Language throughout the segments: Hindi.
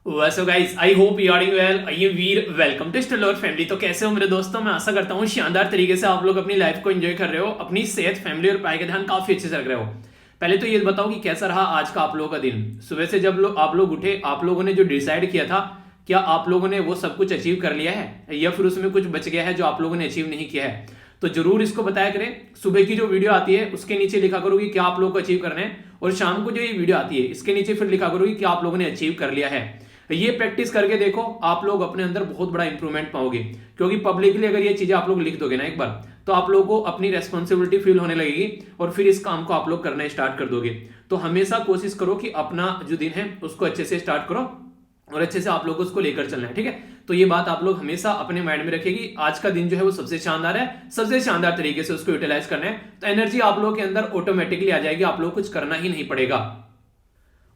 So guys I hope you are doing well. I am Veer, welcome to still our family. तो कैसे हो मेरे दोस्तों? मैं आशा करता हूँ शानदार तरीके से आप लोग अपनी लाइफ को एंजॉय कर रहे हो, अपनी सेहत, फैमिली और पढ़ाई का ध्यान काफी अच्छे से रख रहे हो। पहले तो ये बताओ कि कैसा रहा आज का आप लोगों का दिन। सुबह से जब आप लोग उठे, आप लोगों ने जो डिसाइड किया था, क्या आप लोगों ने वो सब कुछ अचीव कर लिया है या फिर उसमें कुछ बच गया है जो आप लोगों ने अचीव नहीं किया है? तो जरूर इसको बताया करें। सुबह की जो वीडियो आती है उसके नीचे लिखा करो कि क्या आप लोगों को अचीव करना है, और शाम को जो ये वीडियो आती है इसके नीचे फिर लिखा करो कि क्या आप लोगों ने अचीव कर लिया है। ये प्रैक्टिस करके देखो, आप लोग अपने अंदर बहुत बड़ा इंप्रूवमेंट पाओगे। क्योंकि पब्लिकली अगर ये चीजें आप लोग लिख दोगे ना एक बार, तो आप लोगों को अपनी रेस्पॉन्सिबिलिटी फील होने लगेगी और फिर इस काम को आप लोग करना स्टार्ट कर दोगे। तो हमेशा कोशिश करो कि अपना जो दिन है उसको अच्छे से स्टार्ट करो और अच्छे से आप लोगों को उसको लेकर चलना है, ठीक है। तो ये बात आप लोग हमेशा अपने माइंड में रखेगी। आज का दिन जो है वो सबसे शानदार है, सबसे शानदार तरीके से उसको यूटिलाइज करना है, तो एनर्जी आप लोगों के अंदर ऑटोमेटिकली आ जाएगी, आप लोग कुछ करना ही नहीं पड़ेगा।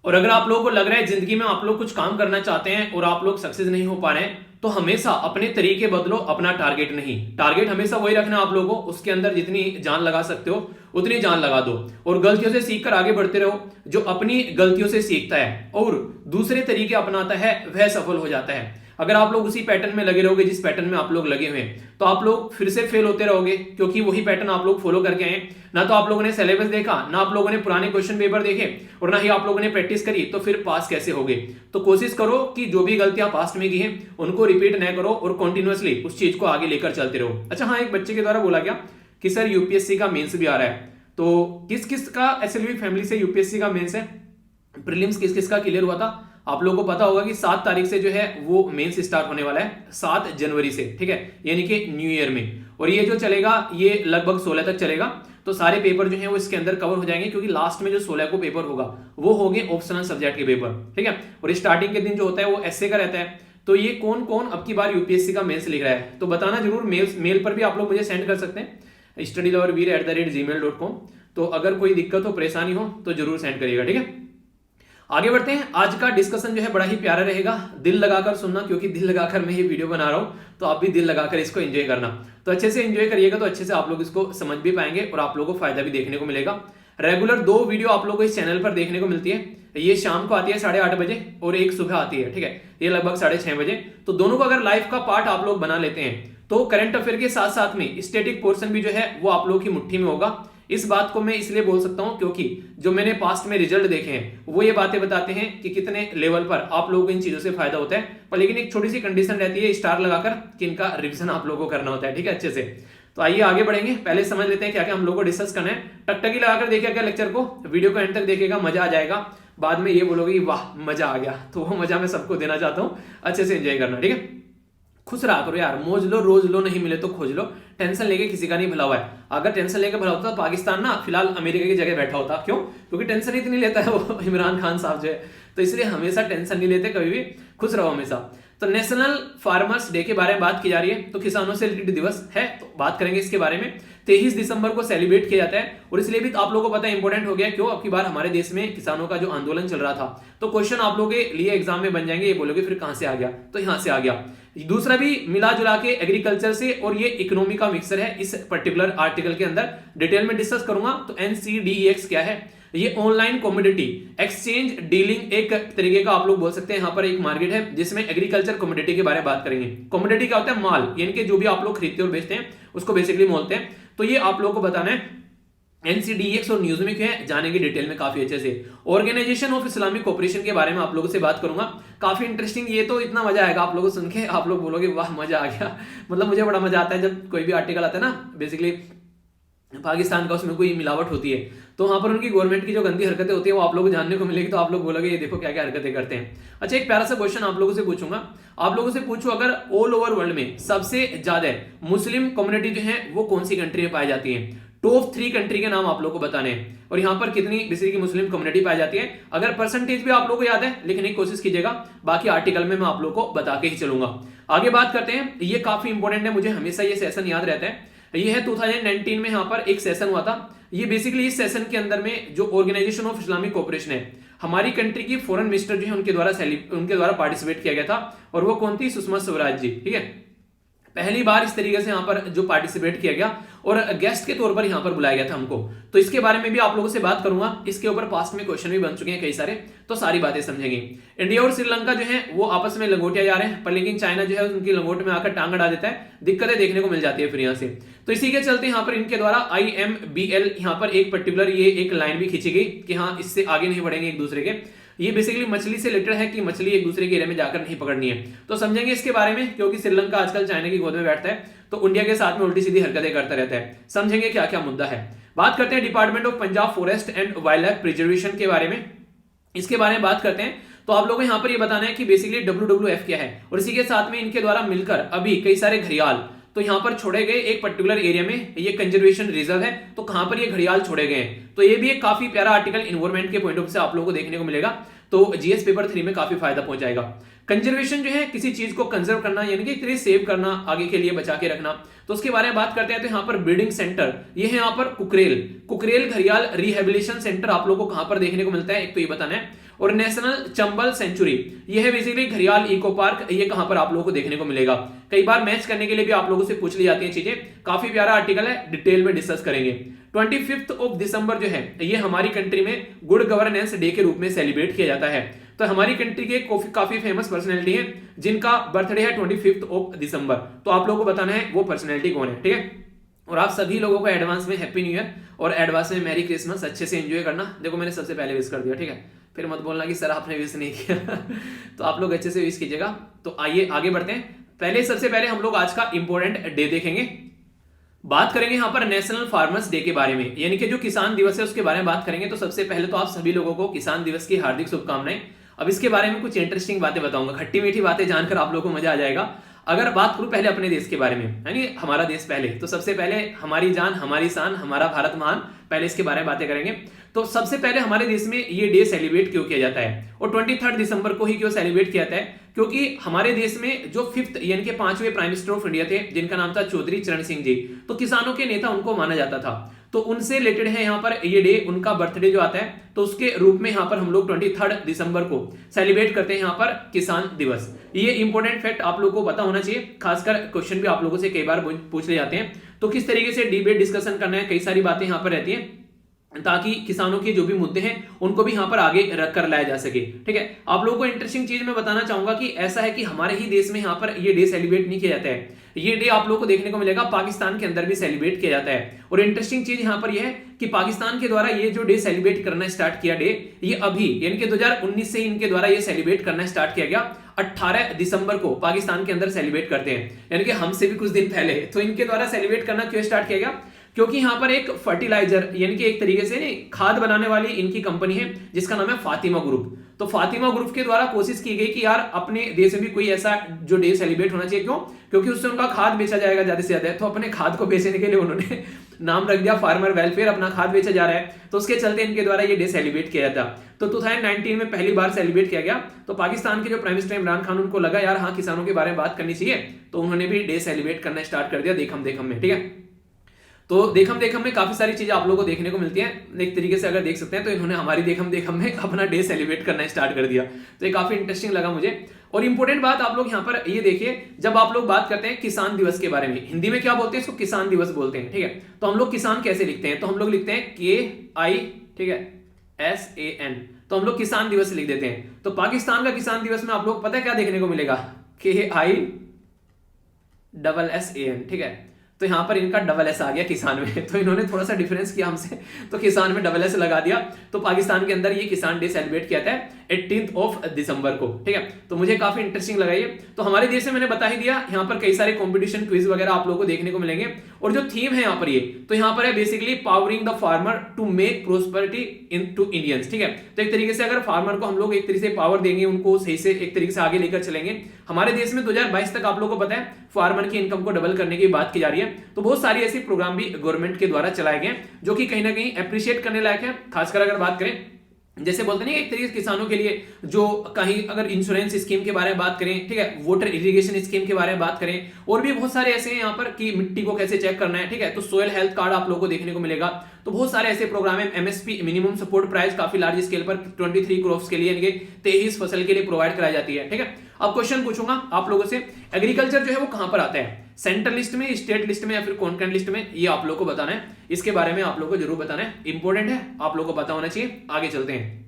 और अगर आप लोगों को लग रहा है जिंदगी में आप लोग कुछ काम करना चाहते हैं और आप लोग सक्सेस नहीं हो पा रहे हैं, तो हमेशा अपने तरीके बदलो, अपना टारगेट नहीं। टारगेट हमेशा वही रखना आप लोगों को, उसके अंदर जितनी जान लगा सकते हो उतनी जान लगा दो और गलतियों से सीखकर आगे बढ़ते रहो। जो अपनी गलतियों से सीखता है और दूसरे तरीके अपनाता है वह सफल हो जाता है। अगर आप लोग उसी पैटर्न में लगे रहोगे जिस पैटर्न में आप लोग लगे हुए हैं, तो आप लोग फिर से फेल होते रहोगे, क्योंकि वही पैटर्न आप लोग फॉलो करके आए। ना तो आप लोगों ने सिलेबस देखा, ना आप लोगों ने पुराने क्वेश्चन पेपर देखे और ना ही आप लोगों ने प्रैक्टिस करी, तो फिर पास कैसे होगे? तो कोशिश करो कि जो भी गलतियां पास्ट में की हैं उनको रिपीट न करो और कंटिन्यूअसली उस चीज को आगे लेकर चलते रहो। अच्छा हाँ, एक बच्चे के द्वारा बोला गया कि सर यूपीएससी का मेंस भी आ रहा है, तो किस किस का एसएलवी फैमिली से यूपीएससी का मेंस है, प्रीलिम्स किस किस का क्लियर हुआ था? आप लोगों को पता होगा कि 7 तारीख से जो है वो मेंस स्टार्ट होने वाला है, 7 जनवरी से, ठीक है, यानी कि न्यू ईयर में। और ये जो चलेगा ये लगभग 16 तक चलेगा। तो सारे पेपर जो है वो इसके अंदर कवर हो जाएंगे, क्योंकि लास्ट में जो 16 को पेपर होगा वो होंगे ऑप्शनल सब्जेक्ट के पेपर, ठीक है। और स्टार्टिंग के दिन जो होता है वो एसए का रहता है। तो ये कौन कौन अब की बार यूपीएससी का मेंस लिख रहा है, तो बताना जरूर। मेल पर भी आप लोग मुझे सेंड कर सकते हैं, studyloverveer@gmail.com। तो अगर कोई दिक्कत हो, परेशानी हो तो जरूर सेंड करिएगा, ठीक है। आगे बढ़ते हैं। आज का डिस्कशन जो है बड़ा ही प्यारा रहेगा, दिल लगाकर सुनना, क्योंकि दिल लगाकर मैं ये वीडियो बना रहा हूं, तो आप भी दिल लगाकर इसको एंजॉय करना। तो अच्छे से एंजॉय करिएगा, तो अच्छे से आप लोग इसको समझ भी पाएंगे और आप लोगों को फायदा भी देखने को मिलेगा। रेगुलर 2 वीडियो आप लोगों को इस चैनल पर देखने को मिलती है। ये शाम को आती है 8:30 बजे और एक सुबह आती है, ठीक है, ये लगभग 6:30 बजे। तो दोनों को अगर लाइफ का पार्ट आप लोग बना लेते हैं तो करंट अफेयर के साथ साथ में स्टैटिक पोर्शन भी जो है वो आप लोगों की मुट्ठी में होगा। इस बात को मैं इसलिए बोल सकता हूं क्योंकि जो मैंने पास्ट में रिजल्ट देखे हैं वो ये बातें बताते हैं कि कितने लेवल पर आप लोगों को इन चीजों से फायदा होता है। पर लेकिन एक छोटी सी कंडीशन रहती है स्टार लगाकर कि इनका रिवीजन आप लोगों को करना होता है, ठीक है, अच्छे से। तो आइए आगे बढ़ेंगे, पहले समझ लेते हैं क्या क्या हम लोगों को डिस्कस करना है। टकटकी लगाकर देखिएगा लेक्चर को, वीडियो को एंड तक देखिएगा, मजा आ जाएगा। बाद में ये बोलोगे वाह मजा आ गया, तो वो मजा मैं सबको देना चाहता हूँ। अच्छे से एंजॉय करना, ठीक है। खुश रहा करो यार, मौज लो, रोज लो, नहीं मिले तो खोज लो। टेंशन लेके किसी का नहीं भला हुआ है। अगर टेंशन लेके भला होता तो पाकिस्तान ना फिलहाल अमेरिका की जगह बैठा होता। क्यों? क्योंकि टेंशन इतनी लेता है वो इमरान खान साहब जो है, तो इसलिए हमेशा टेंशन नहीं लेते, कभी भी खुश रहो हमेशा। तो नेशनल फार्मर्स डे के बारे में बात की जा रही है, तो किसानों से रिलेटेड दिवस है, तो बात करेंगे इसके बारे में। 23 दिसंबर को सेलिब्रेट किया जाता है और इसलिए भी आप लोगों को पता है इंपॉर्टेंट हो गया, क्यों? अब की बार हमारे देश में किसानों का जो आंदोलन चल रहा था। तो क्वेश्चन आप लोगों के लिए एग्जाम में बन जाएंगे, ये बोलोगे फिर कहां से आ गया, तो यहां से आ गया। दूसरा भी मिला जुला के एग्रीकल्चर से, और ये इकोनॉमी का मिक्सर है। इस पर्टिकुलर आर्टिकल के अंदर डिटेल में डिस्कस करूंगा। तो NCDEX क्या है? ये ऑनलाइन कमोडिटी एक्सचेंज डीलिंग एक तरीके का आप लोग बोल सकते हैं। यहां पर एक मार्केट है जिसमें एग्रीकल्चर कमोडिटी के बारे में बात करेंगे। कमोडिटी क्या होता है? माल, यानी कि जो भी आप लोग खरीदते और बेचते हैं उसको बेसिकली बोलते हैं। तो ये आप लोगों को बताना है। NCDEX और न्यूज में क्या है जानेंगे डिटेल में काफी अच्छे से। ऑर्गेनाइजेशन ऑफ इस्लामिक कोऑपरेशन के बारे में आप लोगों से बात करूंगा, काफी इंटरेस्टिंग। ये तो इतना मजा आएगा आप लोगों को सुन के, आप लोग बोलोगे वाह मजा आ गया। मतलब मुझे बड़ा मजा आता है जब कोई भी आर्टिकल आता है ना, बेसिकली पाकिस्तान का, उसमें कोई मिलावट होती है, तो वहां पर उनकी गवर्नमेंट की जो गंदी हरकतें होती है वो आप लोगों को जानने को मिलेगी। तो आप लोग बोलोगे ये देखो क्या क्या हरकतें करते हैं। अच्छा, एक प्यारा सा क्वेश्चन आप लोगों से पूछूंगा। आप लोगों से पूछो, अगर ऑल ओवर वर्ल्ड में सबसे ज्यादा मुस्लिम कम्युनिटी जो है वो कौन सी कंट्री में पाई जाती है? टॉप 3 कंट्री के नाम आप लोग को बताने हैं और यहाँ पर कितनी बेसिकली मुस्लिम कम्युनिटी पाई जाती है। अगर परसेंटेज भी आप लोगों को याद है लिखने की कोशिश कीजिएगा, बाकी आर्टिकल में मैं आप लोग को बता के ही चलूंगा। आगे बात करते हैं, ये काफी इंपॉर्टेंट है, मुझे हमेशा ये सेशन याद रहता है। ये है 2019 में यहाँ पर एक सेशन हुआ था। ये बेसिकली इस सेशन के अंदर में जो ऑर्गेनाइजेशन ऑफ इस्लामिक कोऑपरेशन है, हमारी कंट्री की फॉरेन मिनिस्टर जो है उनके द्वारा पार्टिसिपेट किया गया था, और वो कौन थी? सुषमा स्वराज जी, ठीक है। पहली बार इस तरीके से यहाँ पर जो पार्टिसिपेट किया गया और गेस्ट के तौर पर यहाँ पर बुलाया गया था हमको। तो इसके बारे में भी आप लोगों से बात करूंगा। इसके ऊपर पास्ट में क्वेश्चन भी बन चुके हैं कई सारे, तो सारी बातें समझेंगे। इंडिया और श्रीलंका जो है वो आपस में लंगोटिया जा रहे हैं, पर लेकिन चाइना जो है उनकी लंगोट में आकर टांग अड़ा देता है, दिक्कतें देखने को मिल जाती है फिर यहाँ से। तो इसी के चलते यहाँ पर इनके द्वारा IMBL यहाँ पर एक पर्टिकुलर ये एक लाइन भी खींची गई कि हाँ इससे आगे नहीं बढ़ेंगे एक दूसरे के। ये बेसिकली मछली से रिलेटेड है कि मछली एक दूसरे के एरिया में जाकर नहीं पकड़नी है। तो समझेंगे इसके बारे में, क्योंकि श्रीलंका आजकल चाइना की गोद में बैठता है तो इंडिया के साथ में उल्टी सीधी हरकतें करता रहता है। समझेंगे क्या क्या मुद्दा है। बात करते हैं department of Punjab forest and wild life preservation के बारे में। इसके बारे में बात करते हैं तो आप लोगों को यहाँ पर ये बताना है कि बेसिकली WWF क्या है, और इसी के साथ में इनके द्वारा मिलकर अभी कई सारे घड़ियाल तो यहाँ पर छोड़े गए एक पर्टिकुलर एरिया में, ये कंजर्वेशन रिजर्व है, तो कहां पर ये घड़ियाल छोड़े गए हैं। तो ये भी एक काफी प्यारा आर्टिकल इन्वायरमेंट के पॉइंट ऑफ से आप लोगों को देखने को मिलेगा, तो जीएस पेपर 3 में काफी फायदा पहुंचाएगा। कंजर्वेशन जो है किसी चीज को कंजर्व करना, यानी कि इतनी सेव करना, आगे के लिए बचा के रखना, तो उसके बारे में बात करते हैं। तो यहाँ पर ब्रीडिंग सेंटर ये है यहाँ पर कुकरेल घड़ियाल रिहेबिलिटेशन सेंटर आप लोगों को कहां पर देखने को मिलता है, एक तो ये बताना है। और नेशनल चंबल सेंचुरी ये है बेसिकली घड़ियाल इको पार्क, ये कहां पर आप लोगों को देखने को मिलेगा। कई बार मैच करने के लिए भी आप लोगों से पूछ ली जाती हैं चीजें, काफी प्यारा आर्टिकल है, डिटेल में डिस्कस करेंगे। 25 दिसंबर जो है ये हमारी कंट्री में गुड गवर्नेंस डे के रूप में सेलिब्रेट किया जाता है। तो हमारी कंट्री के काफी फेमस पर्सनैलिटी हैं जिनका बर्थडे है 25 दिसंबर, तो आप लोगों को बताना है वो पर्सनैलिटी कौन है, ठीक है। और आप सभी लोगों को एडवांस में हैप्पी न्यू ईयर और एडवांस में मैरी क्रिसमस, अच्छे से एंजॉय करना। देखो मैंने सबसे पहले विश कर दिया, ठीक है, फिर मत बोलना कि सर आपने विश नहीं किया तो आप लोग अच्छे से विश कीजिएगा। तो आइए आगे बढ़ते हैं। सबसे पहले हम लोग आज का इंपॉर्टेंट डे देखेंगे। बात करेंगे यहाँ पर नेशनल फार्मर्स डे के बारे में, यानी कि जो किसान दिवस है उसके बारे में बात करेंगे। तो सबसे पहले तो आप सभी लोगों को किसान दिवस की हार्दिक शुभकामनाएं। अब इसके बारे में कुछ इंटरेस्टिंग बातें बताऊंगा, खट्टी मीठी बातें जानकर आप लोगों को मजा आ जाएगा। अगर बात करूं पहले अपने देश के बारे में, यानी हमारा देश पहले, तो सबसे पहले हमारी जान हमारी शान हमारा भारत महान, पहले इसके बारे में बातें करेंगे। तो सबसे पहले हमारे देश में ये डे सेलिब्रेट क्यों किया जाता है और 23 दिसंबर को ही क्यों सेलिब्रेट किया जाता है, क्योंकि हमारे देश में जो 5th यानी कि 5वें प्राइम मिनिस्टर ऑफ इंडिया थे जिनका नाम था चौधरी चरण सिंह जी, तो किसानों के नेता उनको माना जाता था। तो उनसे रिलेटेड है यहाँ पर ये डे, उनका बर्थडे जो आता है, तो उसके रूप में यहाँ पर हम लोग 23 दिसंबर को सेलिब्रेट करते हैं यहाँ पर किसान दिवस। ये इंपॉर्टेंट फैक्ट आप लोगों को पता होना चाहिए, खासकर क्वेश्चन भी आप लोगों से कई बार पूछ ले जाते हैं। तो किस तरीके से डिबेट डिस्कशन करना है, कई सारी बातें यहाँ पर रहती हैं, ताकि किसानों के जो भी मुद्दे हैं उनको भी यहाँ पर आगे रख कर लाया जा सके, ठीक है। आप लोगों को इंटरेस्टिंग चीज मैं बताना चाहूंगा कि ऐसा है कि हमारे ही देश में यहाँ पर ये डे सेलिब्रेट नहीं किया जाता है। ये डे आप लोगों को देखने को मिलेगा पाकिस्तान के अंदर भी सेलिब्रेट किया जाता है। और इंटरेस्टिंग चीज यहाँ पर यह है कि पाकिस्तान के द्वारा ये जो डे सेलिब्रेट करना स्टार्ट किया डे, ये अभी यानी कि 2019 से इनके द्वारा ये सेलिब्रेट करना स्टार्ट किया गया। 18 दिसंबर को पाकिस्तान के अंदर सेलिब्रेट करते हैं, यानी कि हमसे भी कुछ दिन पहले। तो इनके द्वारा सेलिब्रेट करना क्यों स्टार्ट किया गया, क्योंकि यहाँ पर एक फर्टिलाइजर यानी कि एक तरीके से खाद बनाने वाली इनकी कंपनी है जिसका नाम है फातिमा ग्रुप। तो फातिमा ग्रुप के द्वारा कोशिश की गई कि यार अपने देश में भी कोई ऐसा जो डे सेलिब्रेट होना चाहिए। क्यों? क्योंकि उससे उनका खाद बेचा जाएगा ज्यादा से ज्यादा। तो अपने खाद को बेचने के लिए उन्होंने नाम रख दिया फार्मर वेलफेयर, अपना खाद बेचा जा रहा है, तो उसके चलते इनके द्वारा ये डे सेलिब्रेट किया जाता। तो 2019 में पहली बार सेलिब्रेट किया गया। तो पाकिस्तान के जो प्राइम मिनिस्टर इमरान खान, उनको लगा यार हाँ किसानों के बारे में बात करनी चाहिए, तो उन्होंने भी डे सेलिब्रेट करना स्टार्ट कर दिया देखम देखम में, ठीक है। तो देखम देखम में काफी सारी चीजें आप लोगों को देखने को मिलती हैं। एक तरीके से अगर देख सकते हैं तो इन्होंने हमारी देखम देखम में अपना डे सेलिब्रेट करना स्टार्ट कर दिया। तो ये काफी इंटरेस्टिंग लगा मुझे। और इंपॉर्टेंट बात आप लोग यहाँ पर ये देखिए, जब आप लोग बात करते हैं किसान दिवस के बारे में, हिंदी में क्या बोलते हैं, इसको किसान दिवस बोलते हैं, ठीक है। तो हम लोग किसान कैसे लिखते हैं, तो हम लोग लिखते हैं KI, ठीक है, SAN, तो हम लोग किसान दिवस लिख देते हैं। तो पाकिस्तान का किसान दिवस में आप लोग पता है क्या देखने को मिलेगा, KISSAN, ठीक है। तो यहां पर इनका SS आ गया किसान में, तो इन्होंने थोड़ा सा डिफरेंस किया हमसे, तो किसान में SS लगा दिया। तो पाकिस्तान के अंदर ये किसान डे सेलिब्रेट किया था 18 दिसंबर को, ठीक है। तो मुझे काफी इंटरेस्टिंग लगा ये। तो हमारे देश में मैंने बता ही दिया, यहाँ पर कई सारे कंपटीशन क्विज वगैरह आप लोगों को देखने को मिलेंगे। और जो थीम है यहाँ पर ये, तो यहाँ पर है basically powering the farmer to make prosperity into Indians, ठीक है। तो एक तरीके से अगर फार्मर को हम लोग एक तरीके से पावर देंगे, उनको सही से एक तरीके से आगे लेकर चलेंगे। हमारे देश में 2022 तक आप लोगों को पता है फार्मर की इनकम को डबल करने की बात की जा रही है। तो बहुत सारी ऐसी प्रोग्राम भी गवर्नमेंट के द्वारा चलाए गए जो कि कहीं ना कहीं अप्रिशिएट करने लायक है। खासकर अगर बात करें, जैसे बोलते नहीं एक तरीके से किसानों के लिए जो कहीं अगर इंश्योरेंस स्कीम के बारे में बात करें, ठीक है, वाटर इरिगेशन स्कीम के बारे में बात करें, और भी बहुत सारे ऐसे हैं यहाँ पर कि मिट्टी को कैसे चेक करना है, ठीक है। तो सोयल हेल्थ कार्ड आप लोगों को देखने को मिलेगा। तो बहुत सारे ऐसे प्रोग्राम है। एमएसपी मिनिमम सपोर्ट प्राइस काफी लार्ज स्केल पर 23 क्रॉप्स के लिए, यानी कि 23 फसल के लिए प्रोवाइड कराई जाती है। ठीक है, अब क्वेश्चन पूछूंगा आप लोगों से, एग्रीकल्चर जो है वो कहां पर आता है, सेंट्रल लिस्ट में, स्टेट लिस्ट में या फिर कॉन्करेंट लिस्ट में, ये आप लोग को बताना है। इसके बारे में आप लोग को जरूर बताना है, इंपॉर्टेंट है, आप लोग को पता होना चाहिए। आगे चलते हैं।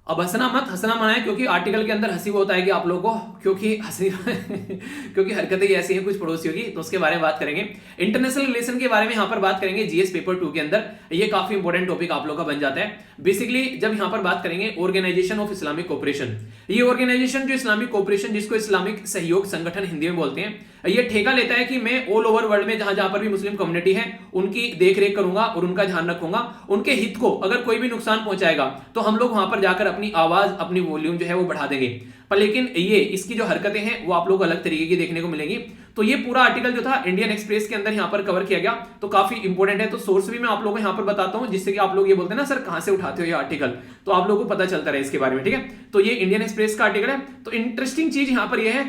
अब हंसना मत, हंसना मना है, क्योंकि आर्टिकल के अंदर हंसी वो होता है कि आप लोगों को, क्योंकि हंसी क्योंकि हरकतें ऐसी हैं कुछ पड़ोसियों की, तो उसके बारे में बात करेंगे। इंटरनेशनल रिलेशन के बारे में यहां पर बात करेंगे जीएस पेपर 2 के अंदर। ये काफी इंपॉर्टेंट टॉपिक आप लोग का बन जाता है। बेसिकली जब यहां पर बात करेंगे ऑर्गेनाइजेशन ऑफ इस्लामिक कोऑपरेशन, ये ऑर्गेनाइजेशन जो इस्लामिक कोऑपरेशन, जिसको इस्लामिक सहयोग संगठन हिंदी में बोलते हैं, ये ठेका लेता है कि मैं ऑल ओवर वर्ल्ड में जहां जहां पर भी मुस्लिम कम्युनिटी है उनकी देखरेख करूंगा और उनका ध्यान रखूंगा। उनके हित को अगर कोई भी नुकसान पहुंचाएगा तो हम लोग वहां पर जाकर अपनी आवाज, अपनी वॉल्यूम जो है वो बढ़ा देंगे। पर लेकिन ये इसकी जो हरकतें हैं वो आप लोग को अलग तरीके की देखने को मिलेंगी। तो ये पूरा आर्टिकल जो था इंडियन एक्सप्रेस के अंदर यहाँ पर कवर किया गया, तो काफी इंपॉर्टेंट है। तो सोर्स भी मैं आप लोगों को यहाँ पर बताता हूँ, जिससे कि आप लोग ये बोलते हैं ना सर कहां से उठाते हो ये आर्टिकल, तो आप लोगों को पता चलता रहे इसके बारे में। ठीक है, तो ये इंडियन एक्सप्रेस का आर्टिकल है। तो इंटरेस्टिंग चीज यहाँ पर यह है,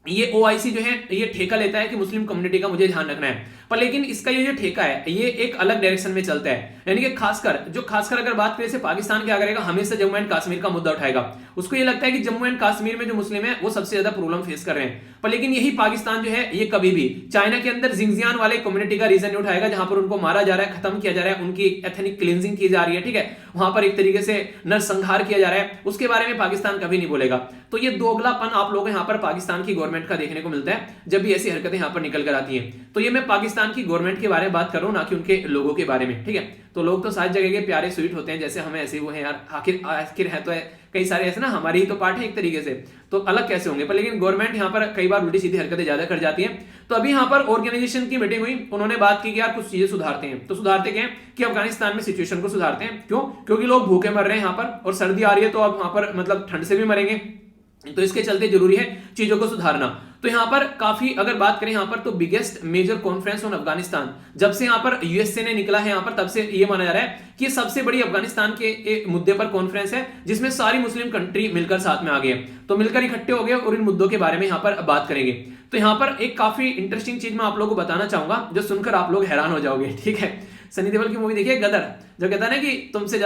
ये ओआईसी जो है ये ठेका लेता है कि मुस्लिम कम्युनिटी का मुझे ध्यान रखना है, पर लेकिन इसका ये जो ठेका है ये एक अलग डायरेक्शन में चलता है। यानी कि खासकर अगर बात करें से पाकिस्तान क्या करेगा, हमेशा जम्मू एंड कश्मीर का मुद्दा उठाएगा। उसको ये लगता है कि जम्मू एंड कश्मीर में जो मुस्लिम है वो सबसे ज्यादा प्रॉब्लम फेस कर रहे हैं। पर लेकिन यही पाकिस्तान जो है ये कभी भी चाइना के अंदर जिंगजियान वाले कम्युनिटी का रीजन नहीं उठाएगा, जहां पर उनको मारा जा रहा है, खत्म किया जा रहा है, उनकी एथनिक क्लींजिंग की जा रही है। ठीक है, वहां पर एक तरीके से नरसंहार किया जा रहा है, उसके बारे में पाकिस्तान कभी नहीं बोलेगा। तो ये दोगलापन आप लोग यहाँ पर पाकिस्तान की गवर्नमेंट का देखने को मिलता है जब भी ऐसी हरकतें यहाँ पर निकल कर आती हैं। तो ये मैं पाकिस्तान की गवर्नमेंट के बारे में बात कर रहा हूं, ना कि उनके लोगों के बारे में। ठीक है, तो लोग तो सारी जगह के प्यारे स्वीट होते हैं, जैसे हमें ऐसे वो हैं यार, आखिर है तो है, कई सारे ऐसे ना हमारी ही तो पार्ट है एक तरीके से, तो अलग कैसे होंगे। पर लेकिन गवर्नमेंट यहाँ पर कई बार उल्टी सीधी हरकतें ज्यादा कर जाती है। तो अभी यहाँ पर ऑर्गेनाइजेशन की मीटिंग हुई, उन्होंने बात की कि यार कुछ चीजें सुधारते हैं। तो सुधारते क्या है कि अफगानिस्तान में सिचुएशन को सुधारते हैं। क्यों? क्योंकि लोग भूखे मर रहे हैं यहाँ पर, और सर्दी आ रही है, तो अब वहां पर मतलब ठंड से भी मरेंगे, तो इसके चलते जरूरी है चीजों को सुधारना। तो यहां पर काफी अगर बात करें यहां पर, तो biggest major conference on Afghanistan जब से यहां पर यूएसए ने निकला है यहां पर, तब से ये माना जा रहा है कि सबसे बड़ी अफगानिस्तान के मुद्दे पर कॉन्फ्रेंस है, जिसमें सारी मुस्लिम कंट्री मिलकर साथ में आ गए, तो मिलकर इकट्ठे हो गए और इन मुद्दों के बारे में यहां पर बात करेंगे। तो यहां पर एक काफी इंटरेस्टिंग चीज मैं आप लोगों को बताना चाहूंगा, जो सुनकर आप लोग हैरान हो जाओगे। ठीक है, सनी देओल की मूवी देखिए गदर, जो कहता है ना कि तुमसे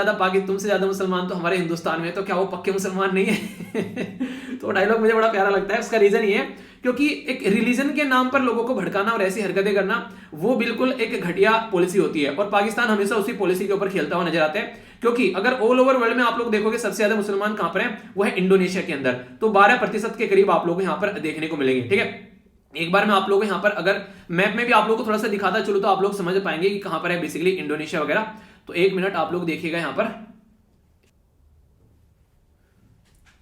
ज्यादा मुसलमान तो हमारे हिंदुस्तान में, तो क्या वो पक्के मुसलमान नहीं है? तो डायलॉग मुझे बड़ा प्यारा लगता है। उसका रीजन ये है क्योंकि एक रिलीजन के नाम पर लोगों को भड़काना और ऐसी हरकतें करना वो बिल्कुल एक घटिया पॉलिसी होती है, और पाकिस्तान हमेशा उसी पॉलिसी के ऊपर खेलता हुआ नजर आता है। क्योंकि अगर ऑल ओवर वर्ल्ड में आप लोग देखोगे सबसे ज्यादा मुसलमान कहां पर है, वो है इंडोनेशिया के अंदर, तो 12% के करीब आप लोग यहां पर देखने को मिलेंगे। ठीक है, एक बार मैं आप लोगों को यहां पर अगर मैप में भी आप लोगों को थोड़ा सा दिखाता चलूं तो आप लोग समझ पाएंगे कि कहां पर है बेसिकली इंडोनेशिया वगैरह। तो एक मिनट आप लोग देखिएगा यहां पर,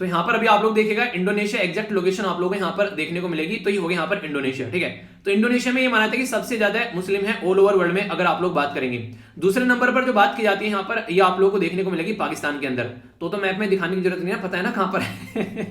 तो यहां पर अभी आप लोग देखिएगा इंडोनेशिया एग्जैक्ट लोकेशन आप लोगों को यहां पर देखने को मिलेगी, तो ये हो गया यहां पर इंडोनेशिया। ठीक है, तो इंडोनेशिया में ये माना था कि सबसे ज्यादा मुस्लिम है ऑल ओवर वर्ल्ड में अगर आप लोग बात करेंगे। दूसरे नंबर पर जो बात की जाती है यहां पर, ये आप लोगों को देखने को मिलेगी पाकिस्तान के अंदर, तो मैप में दिखाने की जरूरत नहीं है, पता है ना कहां पर है।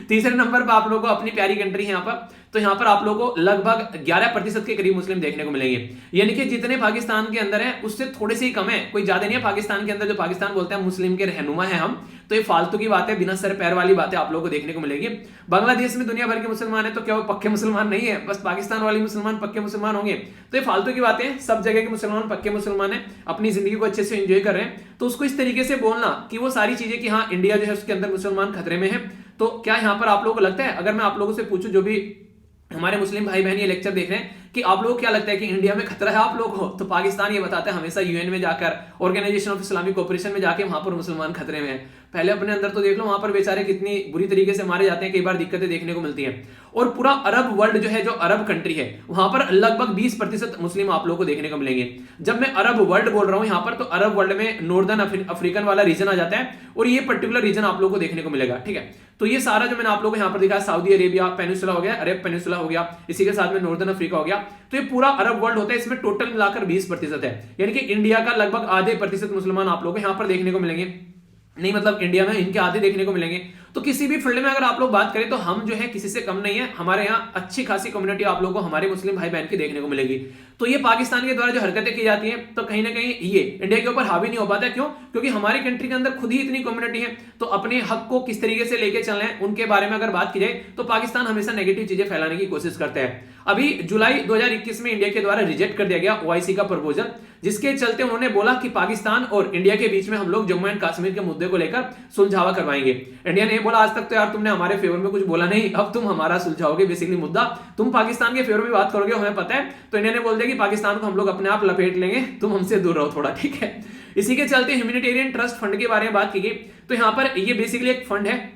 तीसरे नंबर पर आप लोगों को अपनी प्यारी कंट्री है यहां पर, तो यहां पर आप लोगों को लगभग 11% के करीब मुस्लिम देखने को मिलेंगे। यानी कि जितने पाकिस्तान के अंदर है उससे थोड़े से ही कम है, कोई ज्यादा नहीं है पाकिस्तान के अंदर। जो पाकिस्तान बोलते हैं मुस्लिम के रहनुमा है हम, तो ये फालतू की बात है, बिना सर पैर वाली बातें आप लोगों को देखने को मिलेगी। बांग्लादेश में दुनिया भर के मुसलमान है, तो क्या वो पक्के मुसलमान नहीं है? बस पाकिस्तान वाले मुसलमान पक्के मुसलमान होंगे? तो ये फालतू की बातें, सब जगह के मुसलमान पक्के मुसलमान है, अपनी जिंदगी को अच्छे से एंजॉय कर रहे हैं। तो उसको इस तरीके से बोलना कि वो सारी चीजें कि हाँ इंडिया जो है उसके अंदर मुसलमान खतरे में है, तो क्या यहां पर आप लोगों को लगता है, अगर मैं आप लोगों से पूछूं जो भी हमारे मुस्लिम भाई बहन ये लेक्चर देख रहे हैं, कि आप लोगों को क्या लगता है कि इंडिया में खतरा है आप लोगों को? तो पाकिस्तान ये बताता है हमेशा यूएन में जाकर, ऑर्गेनाइजेशन ऑफ इस्लामिक कोऑपरेशन में जाके, वहां पर मुसलमान खतरे में है। पहले अपने अंदर तो देख लो, वहां पर बेचारे कितनी बुरी तरीके से मारे जाते हैं, कई बार दिक्कतें देखने को मिलती हैं। और पूरा अरब वर्ल्ड जो है, जो अरब कंट्री है, वहां पर लगभग 20% मुस्लिम आप लोगों को देखने को मिलेंगे। जब मैं अरब वर्ल्ड बोल रहा हूं यहां पर, तो अरब वर्ल्ड में नॉर्दर्न अफ्रीकन वाला रीजन आ जाता है, और ये पर्टिकुलर रीजन आप लोगों को देखने को मिलेगा। ठीक है, तो ये सारा जो मैंने आप लोगों को यहां पर दिखाया, सऊदी अरेबिया पेनिनसुला हो गया, अरब पेनिनसुला हो गया, इसी के साथ में नॉर्दर्न अफ्रीका हो गया, तो ये पूरा अरब वर्ल्ड होता है। इसमें टोटल मिलाकर 20% है, यानी कि इंडिया का लगभग आधे प्रतिशत मुसलमान आप लोगों को यहां पर देखने को मिलेंगे। नहीं मतलब इंडिया में इनके आधे देखने को मिलेंगे। तो किसी भी फील्ड में अगर आप लोग बात करें तो हम जो है किसी से कम नहीं है, हमारे यहाँ अच्छी खासी कम्युनिटी आप लोगों को हमारे मुस्लिम भाई बहन की देखने को मिलेगी। तो ये पाकिस्तान के द्वारा जो हरकतें की जाती हैं तो कहीं ना कहीं ये इंडिया के ऊपर हावी नहीं हो पाता। क्यों? क्योंकि हमारी कंट्री के अंदर खुद ही इतनी कम्युनिटी है, तो अपने हक को किस तरीके से लेके चलना है उनके बारे में अगर बात की जाए तो पाकिस्तान हमेशा नेगेटिव चीजें फैलाने की कोशिश करते हैं। अभी जुलाई 2021 में इंडिया के द्वारा रिजेक्ट कर दिया गया ओआईसी का प्रपोजल, जिसके चलते उन्होंने बोला कि पाकिस्तान और इंडिया के बीच में हम लोग जम्मू एंड कश्मीर के मुद्दे को लेकर सुलझावा करवाएंगे। इंडिया ने बोला आज तक तो यार तुमने हमारे फेवर में कुछ बोला नहीं, अब तुम हमारा सुलझाओगे बेसिकली मुद्दा, तुम पाकिस्तान के फेवर में बात करोगे हमें पता है। तो इंडिया ने बोल दिया कि पाकिस्तान को हम लोग अपने आप लपेट लेंगे, तुम हमसे दूर रहो थोड़ा, ठीक है। इसी के चलते ह्यूमैनिटेरियन ट्रस्ट फंड के बारे में बात की गई। तो यहाँ पर ये बेसिकली एक फंड है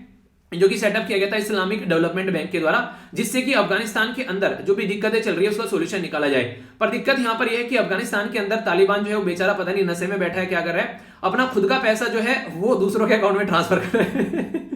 जो कि सेटअप किया गया था इस्लामिक डेवलपमेंट बैंक के द्वारा, जिससे कि अफगानिस्तान के अंदर जो भी दिक्कतें चल रही है उसका सॉल्यूशन निकाला जाए। पर दिक्कत यहां पर यह है कि अफगानिस्तान के अंदर तालिबान जो है वो बेचारा पता नहीं नशे में बैठा है, क्या कर रहा है, अपना खुद का पैसा जो है वो दूसरों के अकाउंट में ट्रांसफर कर रहा है।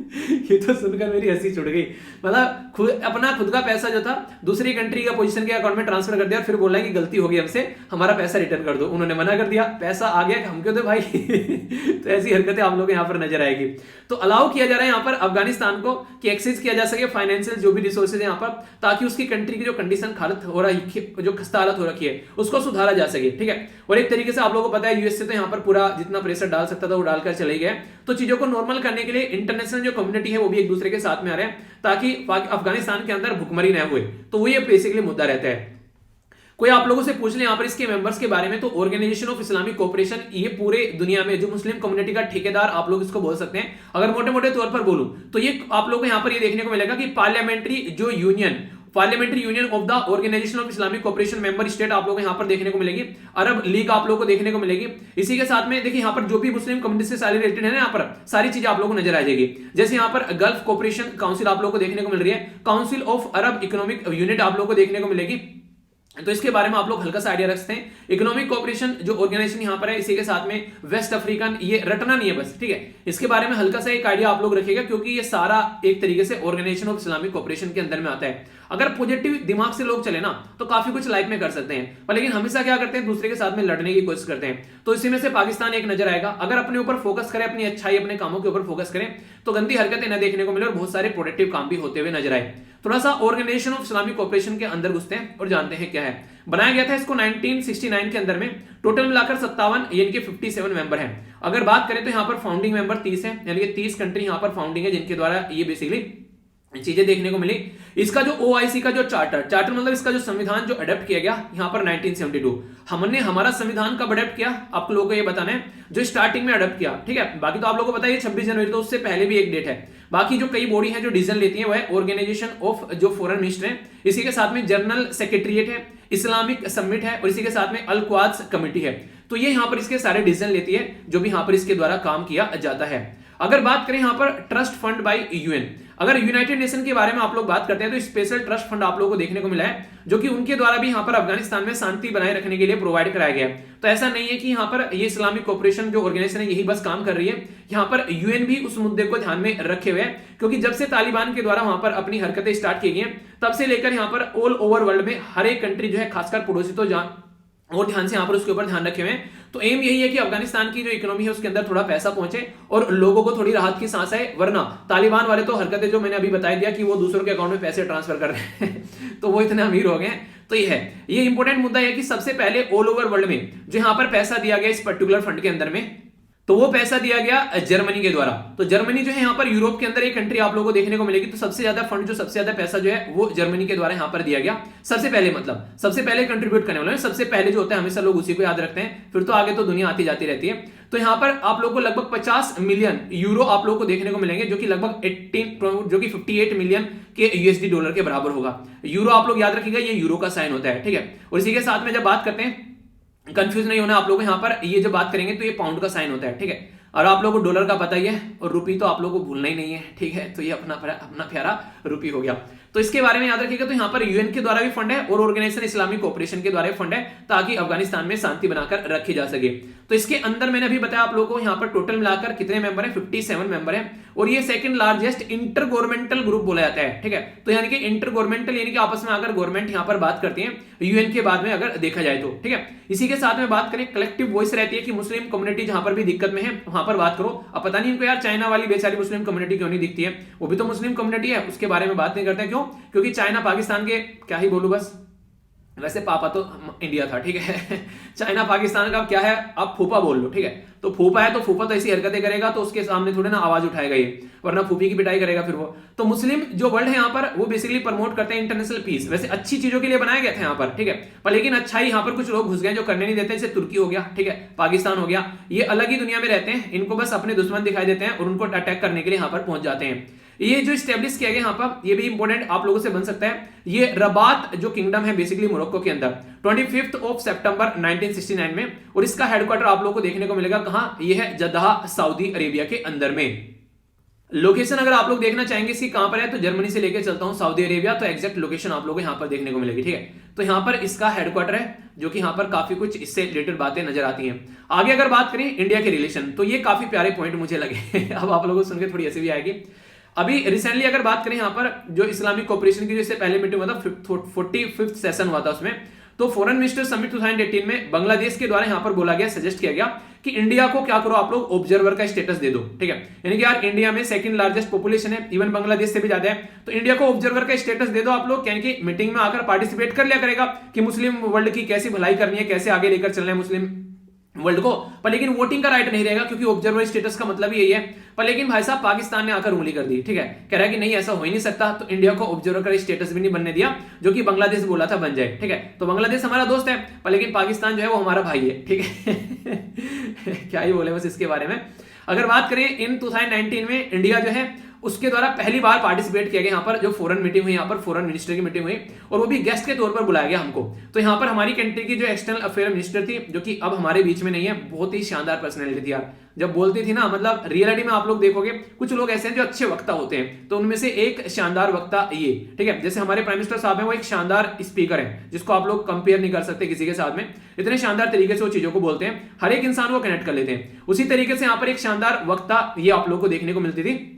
ये तो सुनकर मेरी हंसी छूट गई। मतलब अपना खुद का पैसा जो था दूसरी कंट्री का पोजीशन के अकाउंट में ट्रांसफर कर दिया और फिर बोला कि गलती हो गई हमसे, हमारा पैसा रिटर्न कर दो। उन्होंने मना कर दिया, पैसा आ गया हम क्यों दे भाई। तो ऐसी हरकतें आप लोग यहाँ पर नजर आएगी। तो अलाउ किया जा रहा है यहाँ पर अफगानिस्तान को कि एक्सेस किया जा सके फाइनेंशियल जो भी रिसोर्सेज है यहाँ पर, ताकि उसकी कंट्री की जो कंडीशन हालत हो रही है, जो खस्ता हालत हो रखी है, उसको सुधारा जा सके, ठीक है। और एक तरीके से आप लोगों को पता है यूएस से तो यहाँ पर पूरा जितना प्रेशर डाल सकता था वो डालकर चले गए। तो चीजों को नॉर्मल करने के लिए इंटरनेशनल जो कम्युनिटी है वो भी एक दूसरे के साथ में आ रहे हैं, ताकि अफगानिस्तान के अंदर भुखमरी न हुए। तो वो ये बेसिकली मुद्दा रहता है। कोई आप लोगों से पूछ ले यहाँ पर इसके मेंबर्स के बारे में, तो ऑर्गेनाइजेशन ऑफ इस्लामिक कोऑपरेशन ये पूरे दुनिया में जो मुस्लिम कम्युनिटी का ठेकेदार आप लोग इसको बोल सकते हैं। अगर मोटे मोटे तौर पर बोलूं तो ये आप लोगों को यहाँ पर ये देखने को मिलेगा कि Parliamentary Union of the Organisation of Islamic Cooperation member state आप लोगों को यहाँ पर देखने को मिलेगी। अरब लीग आप लोगों को देखने को मिलेगी। इसी के साथ में देखिए यहाँ पर जो भी मुस्लिम कम्युनिटी से सारी रिलेटेड है ना, यहाँ पर सारी चीजें आप लोगों को नजर आ जाएगी। जैसे यहाँ पर गल्फ कोऑपरेशन काउंसिल आप लोगों को देखने को मिल रही है, council of Arab economic unit आप लोगों को देखने को मिलेगी। तो इसके बारे में आप लोग हल्का सा आइडिया रखते हैं। इकोनॉमिक कोऑपरेशन जो ऑर्गेनाइजेशन यहाँ पर है, इसी के साथ में वेस्ट अफ्रीकन, ये रटना नहीं है बस, ठीक है। इसके बारे में हल्का सा एक आइडिया आप लोग रखिएगा, क्योंकि ये सारा एक तरीके से ऑर्गेनाइजेशन ऑफ इस्लामिक कोऑपरेशन के अंदर में आता है। अगर पॉजिटिव दिमाग से लोग चले ना तो काफी कुछ लाइफ में कर सकते हैं, पर लेकिन हमेशा क्या करते हैं, दूसरे के साथ में लड़ने की कोशिश करते हैं। तो इसी में से पाकिस्तान एक नजर आएगा। अगर अपने ऊपर फोकस करें, अपनी अच्छाई, अपने कामों के ऊपर फोकस करें, तो गंदी हरकतें न देखने को मिले और बहुत सारे प्रोडक्टिव काम भी होते हुए नजर आए। थोड़ा सा ऑर्गेनाइजेशन ऑफ इस्लामिक कोऑपरेशन के अंदर घुसते हैं और जानते हैं क्या है। बनाया गया था इसको 1969 के अंदर में। टोटल मिलाकर 57 यानी कि 57 मेंबर हैं। अगर बात करें तो यहाँ पर फाउंडिंग मेंबर 30 है, यानी कि 30 कंट्री यहाँ पर फाउंडिंग है जिनके द्वारा ये बेसिकली चीजें देखने को मिली। इसका जो ओआईसी का जो चार्टर मतलब इसका जो संविधान जो अडॉप्ट किया गया यहाँ पर 1972। हमने हमारा संविधान कब अडॉप्ट किया आप लोगों को ये बताना है, जो स्टार्टिंग में अडॉप्ट किया, ठीक है। बाकी तो आप लोगों को पता है 26 जनवरी, तो उससे पहले भी एक डेट है। बाकी जो कई बॉडी है जो डिसीजन लेती है वो है ऑर्गेनाइजेशन ऑफ जो फॉरेन मिनिस्टर है, इसी के साथ में जनरल सेक्रेटरिएट है, इस्लामिक समिट है और इसी के साथ में अल क्वाद्स कमेटी है। तो ये यहाँ पर इसके सारे डिसीजन लेती है जो भी यहाँ पर इसके द्वारा काम किया जाता है। अगर बात करें यहाँ पर ट्रस्ट फंड बाय यूएन, अगर यूनाइटेड नेशन के बारे में आप लोग बात करते हैं तो स्पेशल ट्रस्ट फंड आप लोगों को देखने को मिला है, जो कि उनके द्वारा भी यहाँ पर अफगानिस्तान में शांति बनाए रखने के लिए प्रोवाइड कराया गया है। तो ऐसा नहीं है कि यहाँ पर ये इस्लामिक कोऑपरेशन जो ऑर्गेनाइजेशन है यही बस काम कर रही है, यहाँ पर यूएन भी उस मुद्दे को ध्यान में रखे हुए हैं। क्योंकि जब से तालिबान के द्वारा वहां पर अपनी हरकतें स्टार्ट की गई हैं, तब से लेकर यहाँ पर ऑल ओवर वर्ल्ड में हर एक कंट्री जो है, खासकर पड़ोसी तो और ध्यान से यहाँ पर उसके ऊपर ध्यान रखे हुए हैं। तो एम यही है कि अफगानिस्तान की जो इकोनॉमी है उसके अंदर थोड़ा पैसा पहुंचे और लोगों को थोड़ी राहत की सांस आए। वरना तालिबान वाले तो हरकतें जो मैंने अभी बताई दिया कि वो दूसरों के अकाउंट में पैसे ट्रांसफर कर रहे हैं तो वो इतने अमीर हो गए हैं। तो ये है, ये इंपॉर्टेंट मुद्दा है कि सबसे पहले ऑल ओवर वर्ल्ड में जो यहाँ पर पैसा दिया गया इस पर्टिकुलर फंड के अंदर में, तो वो पैसा दिया गया जर्मनी के द्वारा। तो जर्मनी जो है यहाँ पर यूरोप के अंदर एक कंट्री आप लोगों को देखने को मिलेगी। तो सबसे ज्यादा फंड जो सबसे ज्यादा पैसा जो है वो जर्मनी के द्वारा यहाँ पर दिया गया। सबसे पहले मतलब सबसे पहले कंट्रीब्यूट करने वाले, सबसे पहले जो होता है हमेशा लोग उसी को याद रखते हैं, फिर तो आगे तो दुनिया आती जाती रहती है। तो यहाँ पर आप लोगों को लगभग 50 मिलियन यूरो आप लोगों को देखने को मिलेंगे, जो कि लगभग 58 मिलियन के यूएसडी डॉलर के बराबर होगा। यूरो आप लोग याद रखिएगा, ये यूरो का साइन होता है, ठीक है। और इसी के साथ में जब बात करते हैं, कंफ्यूज नहीं होना आप लोग, यहाँ पर ये जो बात करेंगे तो ये पाउंड का साइन होता है, ठीक है। और आप लोगों को डॉलर का पता ही है और रुपी तो आप लोगों को भूलना ही नहीं है, ठीक है। तो ये अपना प्यारा रुपी हो गया। तो इसके बारे में याद रखिएगा। तो यहाँ पर यूएन के द्वारा भी फंड है और ऑर्गेनाइजेशन इस्लामिक कोऑपरेशन के द्वारा भी फंड है, ताकि अफगानिस्तान में शांति बनाकर रखी जा सके। तो इसके अंदर मैंने अभी बताया आप लोगों को यहाँ पर टोटल मिलाकर कितने मेंबर हैं, 57 मेंबर हैं। और ये second largest inter governmental group बोला जाता है, ठीक है। तो यानी कि इंटर गवर्नमेंटल यानी कि आपस में अगर गवर्नमेंट यहाँ पर बात करती है यूएन के बाद में अगर देखा जाए तो, ठीक है। इसी के साथ में बात करें, कलेक्टिव वॉइस रहती है कि मुस्लिम कम्युनिटी जहां पर भी दिक्कत में है वहां पर बात करो। अब पता नहीं इनको यार चाइना वाली बेचारी मुस्लिम कम्युनिटी क्यों नहीं दिखती है, वो भी तो मुस्लिम कम्युनिटी है, उसके बारे में बात नहीं करते। क्यों? क्योंकि चाइना पाकिस्तान के क्या ही बोलूं बस वैसे पापा तो इंडिया था, ठीक है। चाइना पाकिस्तान का क्या है, आप फूफा बोल लो, ठीक है। तो फूफा है तो फूफा तो ऐसी हरकतें करेगा तो उसके सामने थोड़े ना आवाज उठाएगा ये, वरना फूफी की पिटाई करेगा फिर वो। तो मुस्लिम जो वर्ल्ड है यहाँ पर वो बेसिकली प्रमोट करते हैं इंटरनेशनल पीस। वैसे अच्छी चीजों के लिए बनाया गया था यहाँ पर, ठीक है। पर लेकिन अच्छा ही यहाँ पर कुछ लोग घुस गए जो करने नहीं देते, जैसे तुर्की हो गया, ठीक है, पाकिस्तान हो गया, ये अलग ही दुनिया में रहते हैं, इनको बस अपने दुश्मन दिखाई देते हैं और उनको अटैक करने के लिए यहाँ पर पहुंच जाते हैं। ये जो स्टेब्लिश किया गया यहाँ पर, ये भी इंपॉर्टेंट आप लोगों से बन सकता है। ये रबात जो किंगडम है बेसिकली मोरक्को के अंदर 25 सितंबर 1969 में, और इसका हेडक्वार्टर आप लोगों को देखने को मिलेगा कहां, ये है जद्दाह सऊदी अरेबिया के अंदर में। लोकेशन अगर आप लोग देखना चाहेंगे इसकी कहां पर है, तो जर्मनी से लेकर चलता हूं सऊदी अरेबिया, तो एग्जैक्ट लोकेशन आप लोगों को यहां पर देखने को मिलेगी, ठीक है। तो यहां पर इसका हेडक्वार्टर है, जो कि यहां पर काफी कुछ इससे रिलेटेड बातें नजर आती हैं। आगे अगर बात करें इंडिया के रिलेशन, तो ये काफी प्यारे पॉइंट मुझे लगे। अब आप लोगों को सुनकर थोड़ी हंसी भी आएगी। अभी रिसेंटली अगर बात करें यहाँ पर जो इस्लामिक कोऑपरेशन की, जैसे पहले मीटिंग हुआ था, 45th सेशन हुआ था उसमें, तो फॉरेन मिनिस्टर समिट 2018 में बांग्लादेश के द्वारा यहाँ पर बोला गया, सजेस्ट किया गया कि इंडिया को क्या करो, आप लोग ऑब्जर्वर का स्टेटस दे दो, ठीक है। यानी कि यार इंडिया में सेकंड लार्जेस्ट पॉपुलेशन है, इवन बांग्लादेश से भी ज्यादा है, तो इंडिया को ऑब्जर्वर का स्टेटस दे दो आप लोग, यानी कि मीटिंग में आकर पार्टिसिपेट कर लिया करेगा कि मुस्लिम वर्ल्ड की कैसी भलाई करनी है, कैसे आगे लेकर चलना है मुस्लिम वर्ल्ड को। पर लेकिन वोटिंग का राइट नहीं रहेगा, क्योंकि ऑब्जर्वर स्टेटस का मतलब यही है। पर लेकिन भाई साहब पाकिस्तान ने आकर उंगली कर दी, ठीक है, कह रहा है कि नहीं ऐसा हो ही नहीं सकता, तो इंडिया को ऑब्जर्वर का स्टेटस भी नहीं बनने दिया, जो कि बांग्लादेश बोला था बन जाए, ठीक है। तो बांग्लादेश हमारा दोस्त है, पर लेकिन पाकिस्तान जो है वो हमारा भाई है, ठीक है। क्या ही बोले बस इसके बारे में। अगर बात करें इन 2019 में इंडिया जो है उसके द्वारा पहली बार पार्टिसिपेट किया गया यहाँ पर, जो फॉरेन मीटिंग हुई, यहाँ पर फॉरेन मिनिस्टर की मीटिंग हुई, और वो भी गेस्ट के तौर पर बुलाया गया हमको। तो यहाँ पर हमारी कंट्री की जो एक्सटर्नल अफेयर मिनिस्टर थी, जो कि अब हमारे बीच में नहीं है, बहुत ही शानदार पर्सनैलिटी थी यार। जब बोलती थी ना, मतलब रियलिटी में आप लोग देखोगे कुछ लोग ऐसे हैं जो अच्छे वक्ता होते हैं, तो उनमें से एक शानदार वक्ता ये, ठीक है। जैसे हमारे प्राइम मिनिस्टर साहब हैं, वो एक शानदार स्पीकर है, जिसको आप लोग कंपेयर नहीं कर सकते किसी के साथ में, इतने शानदार तरीके से वो चीजों को बोलते हैं, हर एक इंसान को कनेक्ट कर लेते हैं। उसी तरीके से यहाँ पर एक शानदार वक्ता ये आप लोग को देखने को मिलती थी,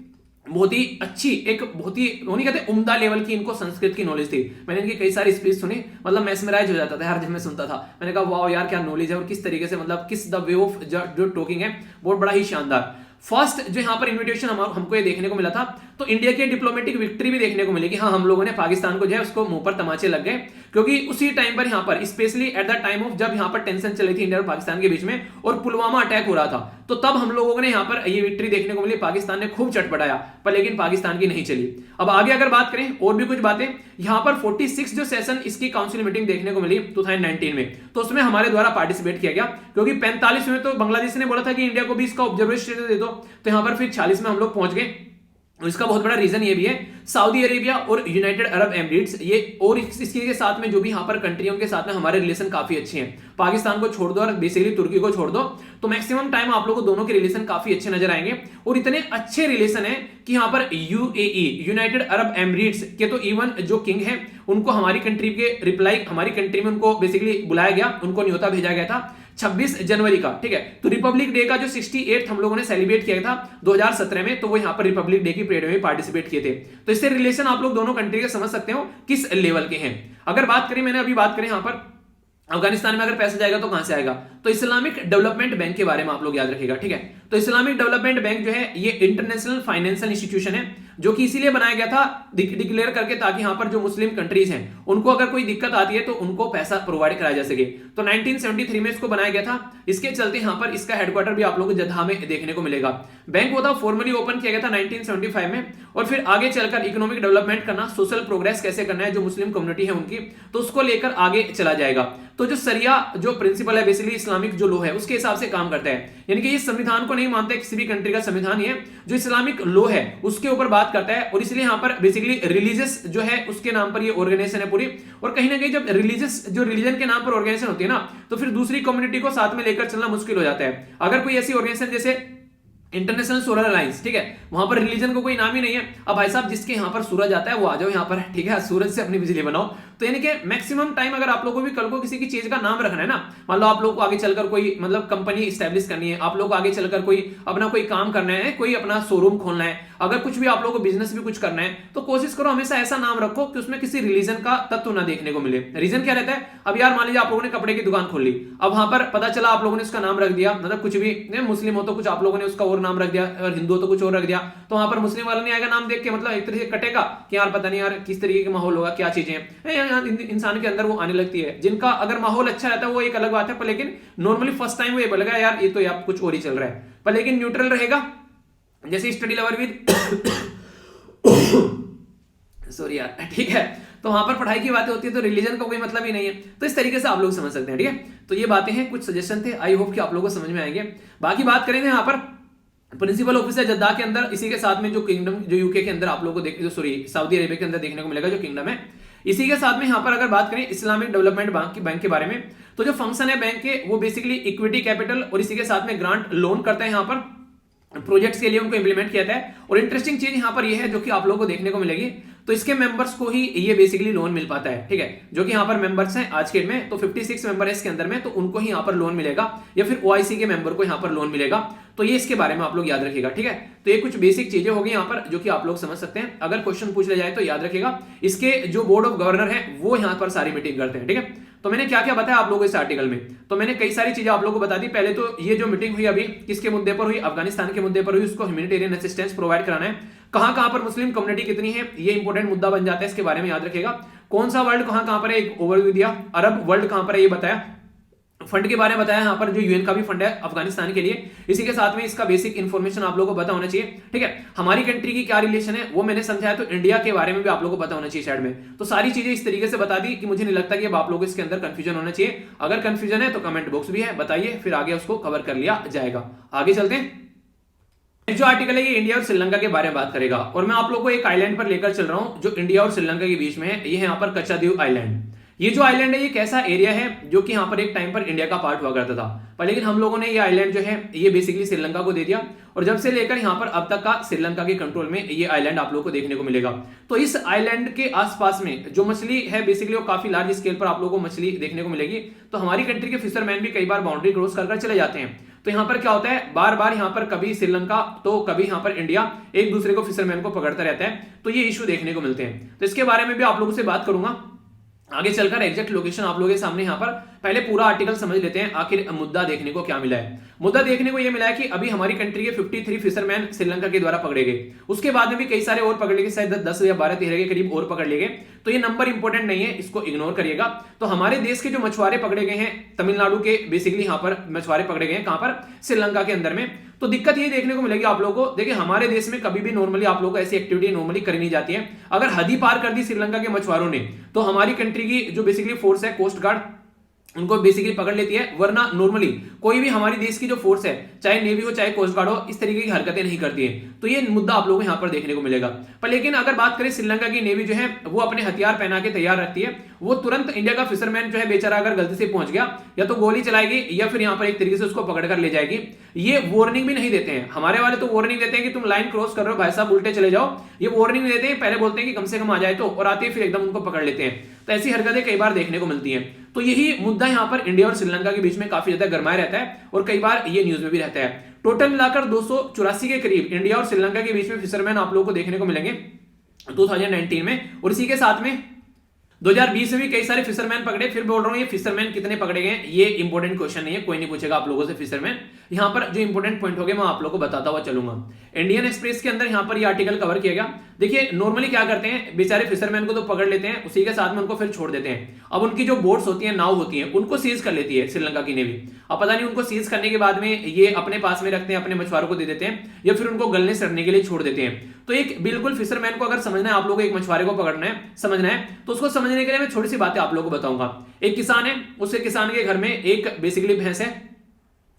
बहुत ही अच्छी, एक बहुत ही वो नहीं कहते उम्दा लेवल की इनको संस्कृत की नॉलेज थी। मैंने इनकी कई सारी स्पीच सुनी, मतलब मैस्मराइज हो जाता था यार जब मैं सुनता था। मैंने कहा वाह यार क्या नॉलेज है, और किस तरीके से मतलब किस द वे ऑफ जो टॉकिंग है बहुत बड़ा ही शानदार। फर्स्ट जो यहाँ पर इन्विटेशन हमको ये देखने को मिला था, तो इंडिया की डिप्लोमेटिक विक्ट्री भी देखने को मिली कि हाँ हम लोगों ने पाकिस्तान को जो है उसको मुंह पर तमाचे लग गए, क्योंकि उसी टाइम पर यहाँ पर specially at the time of जब यहाँ पर टेंशन चली थी इंडिया और पाकिस्तान के बीच में, और पुलवामा अटैक हो रहा था, तो तब हम लोगों ने यहाँ पर ये विक्ट्री देखने को मिली। पाकिस्तान ने खूब चटपटाया, पर लेकिन पाकिस्तान की नहीं चली। अब आगे अगर बात करें और भी कुछ बातें, यहाँ पर 46 जो सेशन इसकी काउंसिल मीटिंग देखने को मिली 2019 में, तो उसमें हमारे द्वारा पार्टिसिपेट किया गया, क्योंकि 45 में तो बांग्लादेश ने बोला था कि इंडिया को भी इसका ऑब्जर्वर स्टेटस दे दो, तो यहाँ पर फिर 46 में हम लोग पहुंच गए। इसका बहुत बड़ा रीजन ये भी है, सऊदी अरेबिया और यूनाइटेड अरब एमिरेट्स, ये और इसके साथ में जो भी यहाँ पर कंट्री है उनके साथ में हमारे रिलेशन काफी अच्छे हैं। पाकिस्तान को छोड़ दो और बेसिकली तुर्की को छोड़ दो, तो मैक्सिमम टाइम आप लोगों को दोनों के रिलेशन काफी अच्छे नजर आएंगे। और इतने अच्छे रिलेशन है कि यहाँ पर यूएई यूनाइटेड अरब एमिरेट्स के तो इवन जो किंग है उनको हमारी कंट्री के रिप्लाई, हमारी कंट्री में उनको बेसिकली बुलाया गया, उनको न्योता भेजा गया था 26 जनवरी का, ठीक है। तो रिपब्लिक डे का जो 68 हम लोगों ने सेलिब्रेट किया था 2017 में, तो वो यहाँ पर रिपब्लिक डे की परेड में पार्टिसिपेट किए थे। तो इससे रिलेशन आप लोग दोनों कंट्री के समझ सकते हो किस लेवल के हैं। अगर बात करें, मैंने अभी बात करें यहाँ पर अफगानिस्तान में अगर पैसा जाएगा तो कहां से आएगा, तो इस्लामिक डेवलपमेंट बैंक के बारे में आप लोग याद रखिएगा, ठीक है। तो इस्लामिक डेवलपमेंट बैंक जो है ये इंटरनेशनल फाइनेंशियल इंस्टीट्यूशन है, जो कि इसीलिए बनाया गया था डिक्लेयर करके, ताकि यहां पर जो मुस्लिम कंट्रीज हैं उनको अगर कोई दिक्कत आती है तो उनको पैसा प्रोवाइड कराया जा सके। तो 1973 में इसको बनाया गया था। इसके चलते यहां पर इसका हेडक्वार्टर भी आप लोगों को जद्दा में देखने को मिलेगा। बैंक वो था फॉर्मली ओपन किया गया था 1975 में, और फिर आगे चलकर इकोनॉमिक डेवलपमेंट करना, सोशल प्रोग्रेस कैसे करना है जो मुस्लिम कम्युनिटी है उनकी, तो उसको लेकर आगे चला जाएगा। तो जो सरिया जो प्रिंसिपल है बेसिकली इस्लामिक जो लॉ है उसके हिसाब से काम करता है, यानी कि इस संविधान को नहीं मानते किसी भी कंट्री का संविधान ही है, जो इस्लामिक लॉ है उसके ऊपर बात करता है। और इसलिए यहाँ पर बेसिकली रिलीजियस जो है उसके नाम पर ये ऑर्गेनाइजेशन है पूरी। और कहीं ना कहीं जब रिलीजियस जो रिलीजन के नाम पर ऑर्गेनाइजेशन होती है ना, तो फिर दूसरी कम्युनिटी को साथ में लेकर चलना मुश्किल हो जाता है। अगर कोई ऐसी ऑर्गेनाइजेशन जैसे इंटरनेशनल सोलर अलायंस, ठीक है, वहां पर रिलीजन को कोई नाम ही नहीं है। अब भाई साहब जिसके यहां पर सूरज आता है वो आ जाओ यहां पर, ठीक है, सूरज से अपनी बिजली बनाओ। तो यानी कि मैक्सिमम टाइम अगर आप लोगों को भी कल को किसी की चीज का नाम रखना है ना, मान लो आप लोग को आगे चलकर कोई मतलब कंपनी स्टैब्लिश करनी है, आप लोग को आगे चलकर कोई अपना कोई काम करना है, कोई अपना शोरूम खोलना है, अगर कुछ भी आप लोगों को बिजनेस भी कुछ करना है, तो कोशिश करो हमेशा ऐसा नाम रखो कि उसमें किसी रिलीजन का तत्व ना देखने को मिले। रीजन क्या रहता है, अब यार मान लीजिए आप लोगों ने कपड़े की दुकान खोल ली, अब वहां पर पता चला आप लोगों ने उसका नाम रख दिया, मतलब कुछ भी मुस्लिम हो तो कुछ आप लोगों ने उसका और नाम रख दिया और हिंदू तो कुछ और रख दिया, तो वहां पर मुस्लिम वाला नहीं आएगा नाम देख के, मतलब एक तरह से कटेगा कि यार पता नहीं यार किस तरीके का माहौल होगा, क्या चीजें हैं, इंसान के अंदर वो आने लगती है। जिनका अगर माहौल अच्छा रहता है वो एक अलग बात है, पर लेकिन नॉर्मली फर्स्ट टाइम वो ये बोलेगा यार ये तो यार कुछ और ही चल रहा है, पर लेकिन न्यूट्रल रहेगा। जैसे स्टडी लवर विद सॉरी यार, ठीक है, तो वहां पर पढ़ाई की बातें होती है तो रिलीजन का कोई मतलब ही नहीं है। तो इस तरीके से आप लोग समझ सकते हैं, ठीक है। तो ये बातें हैं, कुछ सजेशन थे, आई होप कि आप लोगों को समझ में आएंगे। बाकी बात करेंगे यहाँ पर प्रिंसिपल ऑफिसर जद्दा के अंदर, इसी के साथ में जो किंगडम जो यूके के अंदर आप लोगों को जो सॉरी सऊदी अरेबिया के अंदर देखने को मिलेगा जो किंगडम है, इसी के साथ में यहाँ पर अगर बात करें इस्लामिक डेवलपमेंट बैंक के बारे में, तो जो फंक्शन है बैंक के वो बेसिकली इक्विटी कैपिटल और इसी के साथ में ग्रांट लोन करते हैं यहाँ पर प्रोजेक्ट्स के लिए उनको इंप्लीमेंट किया था। और इंटरेस्टिंग चीज यहाँ पर यह है जो कि आप लोगों को देखने को मिलेगी, तो इसके मेंबर्स को ही ये बेसिकली लोन मिल पाता है, ठीक है, जो कि यहाँ पर मेंबर्स हैं आज के डेट में, तो 56 मेंबर है इसके अंदर में, तो उनको ही यहाँ पर लोन मिलेगा, या फिर ओआईसी के मेंबर को यहाँ पर लोन मिलेगा। तो ये इसके बारे में आप लोग याद रखिएगा, ठीक है। तो ये कुछ बेसिक चीजें होगी यहाँ पर जो कि आप लोग समझ सकते हैं। अगर क्वेश्चन पूछ लिया जाए तो याद रखिएगा, इसके जो बोर्ड ऑफ गवर्नर है वो यहाँ पर सारी मीटिंग करते हैं, ठीक है। तो मैंने क्या क्या बताया आप लोगों को इस आर्टिकल में, तो मैंने कई सारी चीजें आप लोगों को बता दी। पहले तो ये जो मीटिंग हुई अभी किसके मुद्दे पर हुई, अफगानिस्तान के मुद्दे पर हुई, उसको ह्यूमैनिटेरियन असिस्टेंस प्रोवाइड कराना है। कहां पर मुस्लिम कम्युनिटी कितनी है ये इंपॉर्टेंट मुद्दा बन जाता है, इसके बारे में याद रखिएगा। कौन सा वर्ल्ड कहां पर है एक ओवरव्यू दिया, अरब वर्ल्ड कहां पर है ये बताया, फंड के बारे में बताया, यहाँ पर जो यूएन का भी फंड है अफगानिस्तान के लिए, इसी के साथ में इसका बेसिक इंफॉर्मेशन आप लोगों को पता होना चाहिए, ठीक है। हमारी कंट्री की क्या रिलेशन है वो मैंने समझाया, तो इंडिया के बारे में भी आप लोगों को पता होना चाहिए साइड में। तो सारी चीजें इस तरीके से बता दी कि मुझे नहीं लगता कि अब आप लोगों को इसके अंदर कंफ्यूजन होना चाहिए। अगर कंफ्यूजन है तो कमेंट बॉक्स भी है, बताइए, फिर आगे उसको कवर कर लिया जाएगा। आगे चलते हैं। जो आर्टिकल है ये इंडिया और श्रीलंका के बारे में बात करेगा, और मैं आप लोगों को एक आइलैंड पर लेकर चल रहा हूं जो इंडिया और श्रीलंका के बीच में है। ये है यहाँ पर कच्चादीव आइलैंड। ये जो आइलैंड है ये कैसा एरिया है जो कि यहाँ पर एक टाइम पर इंडिया का पार्ट हुआ करता था, पर लेकिन हम लोगों ने ये आइलैंड जो है ये बेसिकली श्रीलंका को दे दिया, और जब से लेकर यहाँ पर अब तक का श्रीलंका के कंट्रोल में ये आइलैंड आप लोगों को देखने को मिलेगा। तो इस आइलैंड के आसपास में जो मछली है बेसिकली वो काफी लार्ज स्केल पर आप लोगों को मछली देखने को मिलेगी। तो हमारी कंट्री के फिशरमैन भी कई बार बाउंड्री क्रॉस कर चले जाते हैं। तो यहाँ पर क्या होता है, बार बार यहाँ पर कभी श्रीलंका तो कभी यहाँ पर इंडिया एक दूसरे को फिशरमैन को पकड़ता रहता है, तो ये इश्यू देखने को मिलते हैं। तो इसके बारे में भी आप लोगों से बात करूंगा आगे चलकर। एग्जैक्ट लोकेशन आप लोगों के सामने यहाँ पर पहले पूरा आर्टिकल समझ लेते हैं, आखिर मुद्दा देखने को क्या मिला है। मुद्दा देखने को यह मिला है कि अभी हमारी कंट्री के 53 फिशरमैन श्रीलंका के द्वारा पकड़े गए, उसके बाद में भी कई सारे और पकड़े गए, शायद 10 या 12-13 के करीब और पकड़ लिए गए। तो ये नंबर इंपॉर्टेंट नहीं है, इसको इग्नोर करिएगा। तो हमारे देश के जो मछुआरे पकड़े गए हैं तमिलनाडु के, बेसिकली यहाँ पर मछुआरे पकड़े गए हैं कहां पर, श्रीलंका के अंदर में। तो दिक्कत ये देखने को मिलेगी आप लोगों को, देखिए हमारे देश में कभी भी नॉर्मली आप लोगों को ऐसी एक्टिविटी नॉर्मली करी नहीं जाती है। अगर हद ही पार कर दी श्रीलंका के मछुआरों ने तो हमारी कंट्री की जो बेसिकली फोर्स है कोस्ट गार्ड उनको बेसिकली पकड़ लेती है, वरना नॉर्मली कोई भी हमारी देश की जो फोर्स है चाहे नेवी हो चाहे कोस्ट गार्ड हो इस तरीके की हरकतें नहीं करती है। तो ये मुद्दा आप लोगों को यहाँ पर देखने को मिलेगा। पर लेकिन अगर बात करें श्रीलंका की नेवी जो है वो अपने हथियार पहना के तैयार रखती है, वो तुरंत इंडिया का फिशरमैन जो है बेचारा अगर गलती से पहुंच गया या तो गोली चलाएगी या फिर यहाँ पर एक तरीके से उसको पकड़ कर ले जाएगी। ये वार्निंग भी नहीं देते हैं, हमारे वाले तो वार्निंग देते हैं कि तुम लाइन क्रॉस कर रहे हो भाई साहब उल्टे चले जाओ, ये वार्निंग नहीं देते हैं, पहले बोलते हैं कि कम से कम आ जाए तो, और आते ही फिर एकदम उनको पकड़ लेते हैं। तो ऐसी हरकतें कई बार देखने को मिलती हैं। तो यही मुद्दा यहाँ पर इंडिया और श्रीलंका के बीच में काफी ज्यादा गरमाया रहता है और कई बार ये न्यूज में भी रहता है। टोटल मिलाकर 284 के करीब इंडिया और श्रीलंका के बीच में फिशरमैन आप लोगों को देखने को मिलेंगे 2019 में, और इसी के साथ में 2020 में भी कई सारे फिशरमैन पकड़े। फिर बोल रहा हूं ये फिशरमैन कितने पकड़े गए ये इंपॉर्टेंट क्वेश्चन नहीं है, कोई नहीं पूछेगा आप लोगों से फिशरमैन। यहां पर जो इंपॉर्टेंट पॉइंट हो गए मैं आप लोगों को बताता हुआ चलूंगा। इंडियन एक्सप्रेस के अंदर यहां पर ये आर्टिकल कवर किया गया। देखिए नॉर्मली क्या करते हैं, बेचारे फिशरमैन को तो पकड़ लेते हैं, उसी के साथ में उनको फिर छोड़ देते हैं। अब उनकी जो बोट्स होती है, नाव होती है, उनको सीज कर लेती है श्रीलंका की नेवी। अब पता नहीं उनको सीज करने के बाद में ये अपने पास में रखते हैं, अपने मछुआरों को दे देते हैं या फिर उनको गलने सड़ने के लिए छोड़ देते हैं। तो एक बिल्कुल फिशरमैन को अगर समझना है आप लोगों को, एक मछुआरे को पकड़ना है समझना है, तो उसको समझने के लिए मैं छोटी सी बातें आप लोगों को बताऊंगा। एक किसान है, उसके किसान के घर में एक बेसिकली भैंस है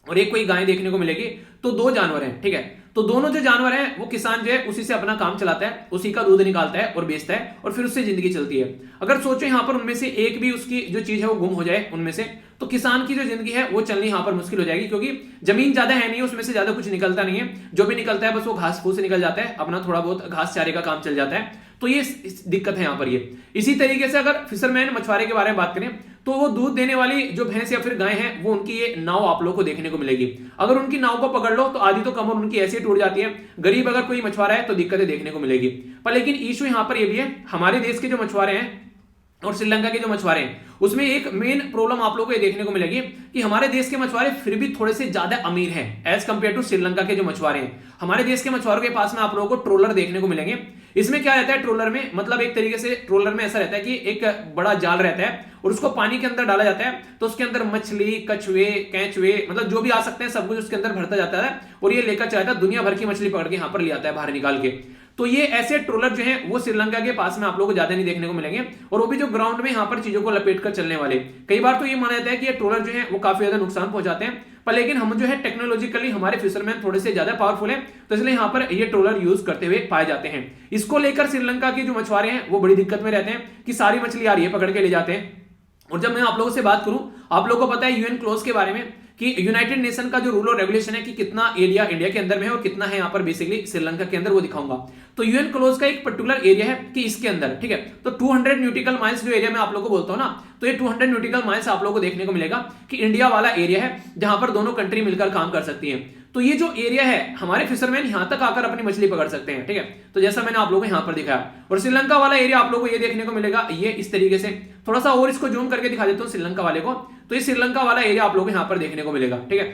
और एक कोई गाय देखने को मिलेगी। तो दो जानवर हैं, ठीक है। तो दोनों जो जानवर हैं वो किसान जो है उसी से अपना काम चलाता है, उसी का दूध निकालता है और बेचता है और फिर उससे जिंदगी चलती है। अगर सोचो यहाँ पर उनमें से एक भी उसकी जो चीज है वो गुम हो जाए उनमें से, तो किसान की जो जिंदगी है वो चलनी यहाँ पर मुश्किल हो जाएगी, क्योंकि जमीन ज्यादा है नहीं, उसमें से ज्यादा कुछ निकलता नहीं है। जो भी निकलता है बस वो घास फूस से निकल जाता है, अपना थोड़ा बहुत घास चारे का काम चल जाता है। तो ये दिक्कत है यहाँ पर ये। इसी तरीके से अगर फिशरमैन मछुआरे के बारे में बात करें तो वो दूध देने वाली जो भैंस या फिर गाय है वो उनकी ये नाव आप लोगों को देखने को मिलेगी। अगर उनकी नाव को पकड़ लो तो आधी तो कमर उनकी ऐसे टूट जाती है। गरीब अगर कोई मछुआरा है तो दिक्कतें देखने को मिलेगी। पर लेकिन इशू यहाँ पर ये भी है, हमारे देश के जो मछुआरे हैं और श्रीलंका के जो मछुआरे हैं उसमें एक मेन प्रॉब्लम आप लोगों को ये देखने को मिलेगी कि हमारे देश के मछुआरे फिर भी थोड़े से ज्यादा अमीर हैं एज कंपेयर टू श्रीलंका के जो मछुआरे हैं। हमारे देश के मछुआरों के पास में आप लोगों को ट्रोलर देखने को मिलेंगे। इसमें क्या रहता है ट्रोलर में, मतलब एक तरीके से ट्रोलर में ऐसा रहता है कि एक बड़ा जाल रहता है और उसको पानी के अंदर डाला जाता है, तो उसके अंदर मछली, कछुए, कैंचुए, मतलब जो भी आ सकते हैं सब कुछ उसके अंदर भरता जाता है और ये लेकर चला जाता है, दुनिया भर की मछली पकड़ के यहाँ पर ले आता है बाहर निकाल के। तो ये ऐसे ट्रोलर जो है वो श्रीलंका के पास में आप लोगों को ज्यादा नहीं देखने को मिलेंगे, और वो भी जो ग्राउंड में यहाँ पर चीजों को लपेट कर चलने वाले। कई बार तो ये माना जाता है कि ये ट्रोलर जो है वो काफी ज्यादा नुकसान पहुंचाते हैं, पर लेकिन हम जो है टेक्नोलॉजिकली हमारे फिशरमैन थोड़े से ज्यादा पावरफुल है, तो इसलिए यहाँ पर ये ट्रोलर यूज करते हुए पाए जाते हैं। इसको लेकर श्रीलंका के जो मछुआरे हैं वो बड़ी दिक्कत में रहते हैं कि सारी मछली आ रही है, पकड़ के ले जाते हैं। और जब मैं आप लोगों से बात करूं, आप लोगों को पता है यूएन क्लोज के बारे में कि यूनाइटेड नेशन का जो रूल और रेगुलेशन है कि कितना एरिया इंडिया के अंदर में है और कितना है यहाँ पर बेसिकली श्रीलंका के अंदर, वो दिखाऊंगा। तो यूएन क्लोज का एक पर्टिकुलर एरिया है कि इसके अंदर, ठीक है, तो 200 न्यूटिकल माइल्स जो एरिया में आप लोगों को बोलता हूं ना, तो ये 200 न्यूटिकल माइल्स आप लोगों को देखने को मिलेगा कि इंडिया वाला एरिया है जहां पर दोनों कंट्री मिलकर काम कर सकती है। तो ये जो एरिया है हमारे फिशरमैन यहां तक आकर अपनी मछली पकड़ सकते हैं, ठीक है। तो जैसा मैंने आप लोगों को यहां पर दिखाया, और श्रीलंका वाला एरिया आप लोगों को ये देखने को मिलेगा ये इस तरीके से। थोड़ा सा और इसको जूम करके दिखा देता हूं श्रीलंका वाले को, तो ये श्रीलंका वाला एरिया आप लोगों को यहां पर देखने को मिलेगा, ठीक है,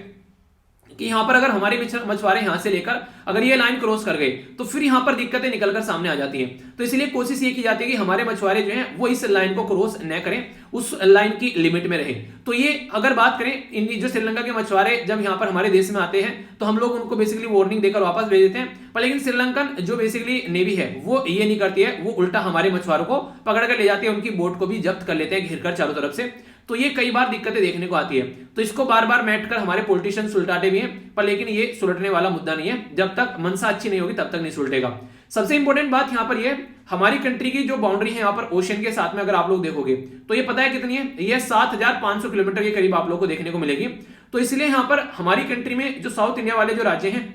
कि यहां पर अगर हमारे मछुआरे यहां से लेकर अगर ये लाइन क्रॉस कर गए तो फिर यहां पर दिक्कतें निकलकर सामने आ जाती हैं। तो इसलिए कोशिश ये की जाती है कि हमारे मछुआरे जो हैं वो इस लाइन को क्रॉस न करें, उस लाइन की लिमिट में रहे। तो ये अगर बात करें इन जो श्रीलंका के मछुआरे जब यहां पर हमारे देश में आते हैं तो हम लोग उनको बेसिकली वार्निंग देकर वापस भेज देते हैं, पर लेकिन श्रीलंकन जो बेसिकली नेवी है वो ये नहीं करती है, वो उल्टा हमारे मछुआरों को पकड़ कर ले जाती है, उनकी बोट को भी जब्त कर लेते हैं घेर कर चारों तरफ से। तो ये कई बार दिक्कतें देखने को आती है। तो इसको बार बार मैट कर हमारे पॉलिटिशियन सुलटाते भी हैं, पर लेकिन ये सुलटने वाला मुद्दा नहीं है, जब तक मनसा अच्छी नहीं होगी तब तक नहीं सुलटेगा। सबसे इंपॉर्टेंट बात यहाँ पर ये हमारी कंट्री की जो बाउंड्री है यहाँ पर ओशन के साथ में अगर आप लोग देखोगे तो ये पता है कितनी है, ये 7500 किलोमीटर के करीब आप लोग को देखने को मिलेगी। तो इसलिए यहाँ पर हमारी कंट्री में जो साउथ इंडिया वाले जो राज्य हैं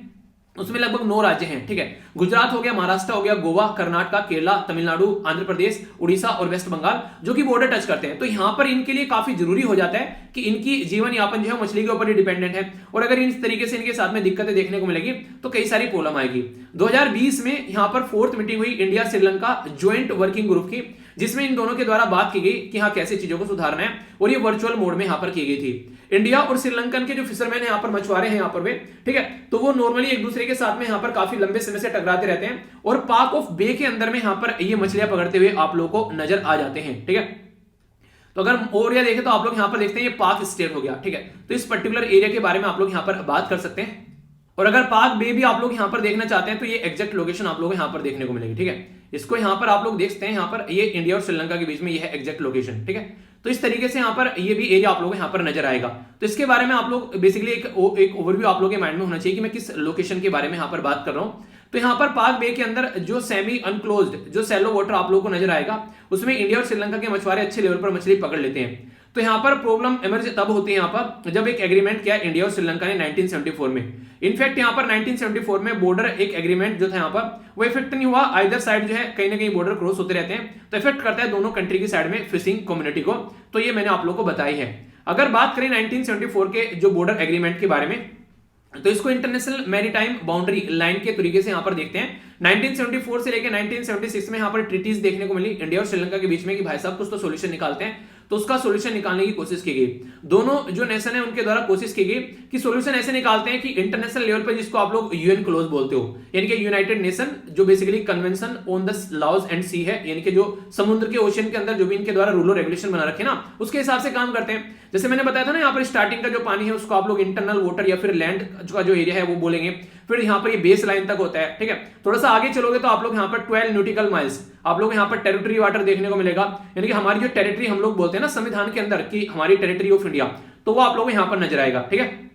उसमें लगभग 9 राज्य हैं, ठीक है। गुजरात हो गया, महाराष्ट्र हो गया, गोवा, कर्नाटक, केरला, तमिलनाडु, आंध्र प्रदेश, उड़ीसा और वेस्ट बंगाल जो कि बॉर्डर टच करते हैं। तो यहां पर इनके लिए काफी जरूरी हो जाता है कि इनकी जीवन यापन जो है मछली के ऊपर ही डिपेंडेंट है, और अगर इस तरीके से इनके साथ में दिक्कतें देखने को मिलेगी तो कई सारी प्रॉब्लम आएगी। 2020 में यहां पर 4th मीटिंग हुई India Sri Lanka joint working group की, जिसमें इन दोनों के द्वारा बात की गई कि हाँ कैसे चीजों को सुधारना है, और ये वर्चुअल मोड में यहां पर की गई थी। इंडिया और श्रीलंकन के जो फिशरमैन है यहाँ पर, मछुआरे हैं यहाँ पर वे, ठीक है, तो वो नॉर्मली एक दूसरे के साथ में यहाँ पर काफी लंबे समय से टकराते रहते हैं, और पाक ऑफ बे के अंदर में यहाँ पर ये मछलियां पकड़ते हुए आप लोगों को नजर आ जाते हैं, ठीक है। तो अगर एरिया देखें तो आप लोग यहाँ पर देखते हैं ये पाक स्टेट हो गया, ठीक है। तो इस पर्टिकुलर एरिया के बारे में आप लोग यहाँ पर बात कर सकते हैं, और अगर पाक बे भी आप लोग यहाँ पर देखना चाहते हैं तो ये एग्जैक्ट लोकेशन आप लोग यहाँ पर देखने को मिलेगी, ठीक है। इसको यहाँ पर आप लोग देख सकते हैं, यहाँ पर ये इंडिया और श्रीलंका के बीच में ये है एग्जैक्ट लोकेशन, ठीक है। तो इस तरीके से यहाँ पर ये भी एरिया आप लोगों को यहाँ पर नजर आएगा। तो इसके बारे में आप लोग बेसिकली एक ओवरव्यू आप लोगों के माइंड में होना चाहिए कि मैं किस लोकेशन के बारे में यहाँ पर बात कर रहा हूँ। तो यहाँ पर पाक बे के अंदर जो सेमी अनक्लोज्ड जो सैलो वाटर आप लोगों को नजर आएगा, उसमें इंडिया और श्रीलंका के मछुआरे अच्छे लेवल पर मछली पकड़ लेते हैं। तो यहाँ पर प्रॉब्लम एमर्ज तब होती है यहाँ पर जब एक एग्रीमेंट किया इंडिया और श्रीलंका ने 1974 में। इनफैक्ट यहाँ पर 1974 में बॉर्डर एक एग्रीमेंट जो था यहाँ पर वो इफेक्ट नहीं हुआ, आइदर साइड जो है कहीं ना कहीं बॉर्डर क्रॉस होते रहते हैं, तो इफेक्ट करता है दोनों कंट्री की साइड में फिशिंग कम्युनिटी को। तो ये मैंने आप लोगों को बताई है। अगर बात करें 1974 के जो बॉर्डर एग्रीमेंट के बारे में, तो इसको इंटरनेशनल मैरीटाइम बाउंड्री लाइन के तरीके से यहाँ पर देखते हैं। 1974 से लेकर 1976 में यहाँ पर ट्रीटीज देखने को मिली इंडिया और श्रीलंका के बीच में कि भाई साहब कुछ तो सॉल्यूशन निकालते हैं, तो उसका सॉल्यूशन निकालने की कोशिश की गई। दोनों जो नेशन है उनके द्वारा कोशिश की गई कि सॉल्यूशन ऐसे निकालते हैं कि इंटरनेशनल लेवल पर, जिसको आप लोग यूएन क्लोज बोलते हो, यानी कि यूनाइटेड नेशन जो basically convention on the laws and sea है, यानी कि जो समुद्र के ओशन के अंदर जो भी इनके द्वारा रूल और रेगुलेशन बना रखे ना, उसके हिसाब से काम करते हैं। जैसे मैंने बताया था ना, यहाँ पर स्टार्टिंग का जो पानी है उसको आप लोग इंटरनल वाटर या फिर लैंड का जो एरिया है वो बोलेंगे, फिर यहाँ पर ये बेस लाइन तक होता है, ठीक है। थोड़ा सा आगे चलोगे तो आप लोग यहाँ पर 12 न्यूटिकल माइल्स आप लोग यहाँ पर टेरिटरी वाटर देखने को मिलेगा, यानी कि हमारी जो टेरिटरी हम लोग बोलते हैं ना संविधान के अंदर कि हमारी टेरिटरी ऑफ इंडिया, तो वो आप लोगों को यहाँ पर नजर आएगा, ठीक है।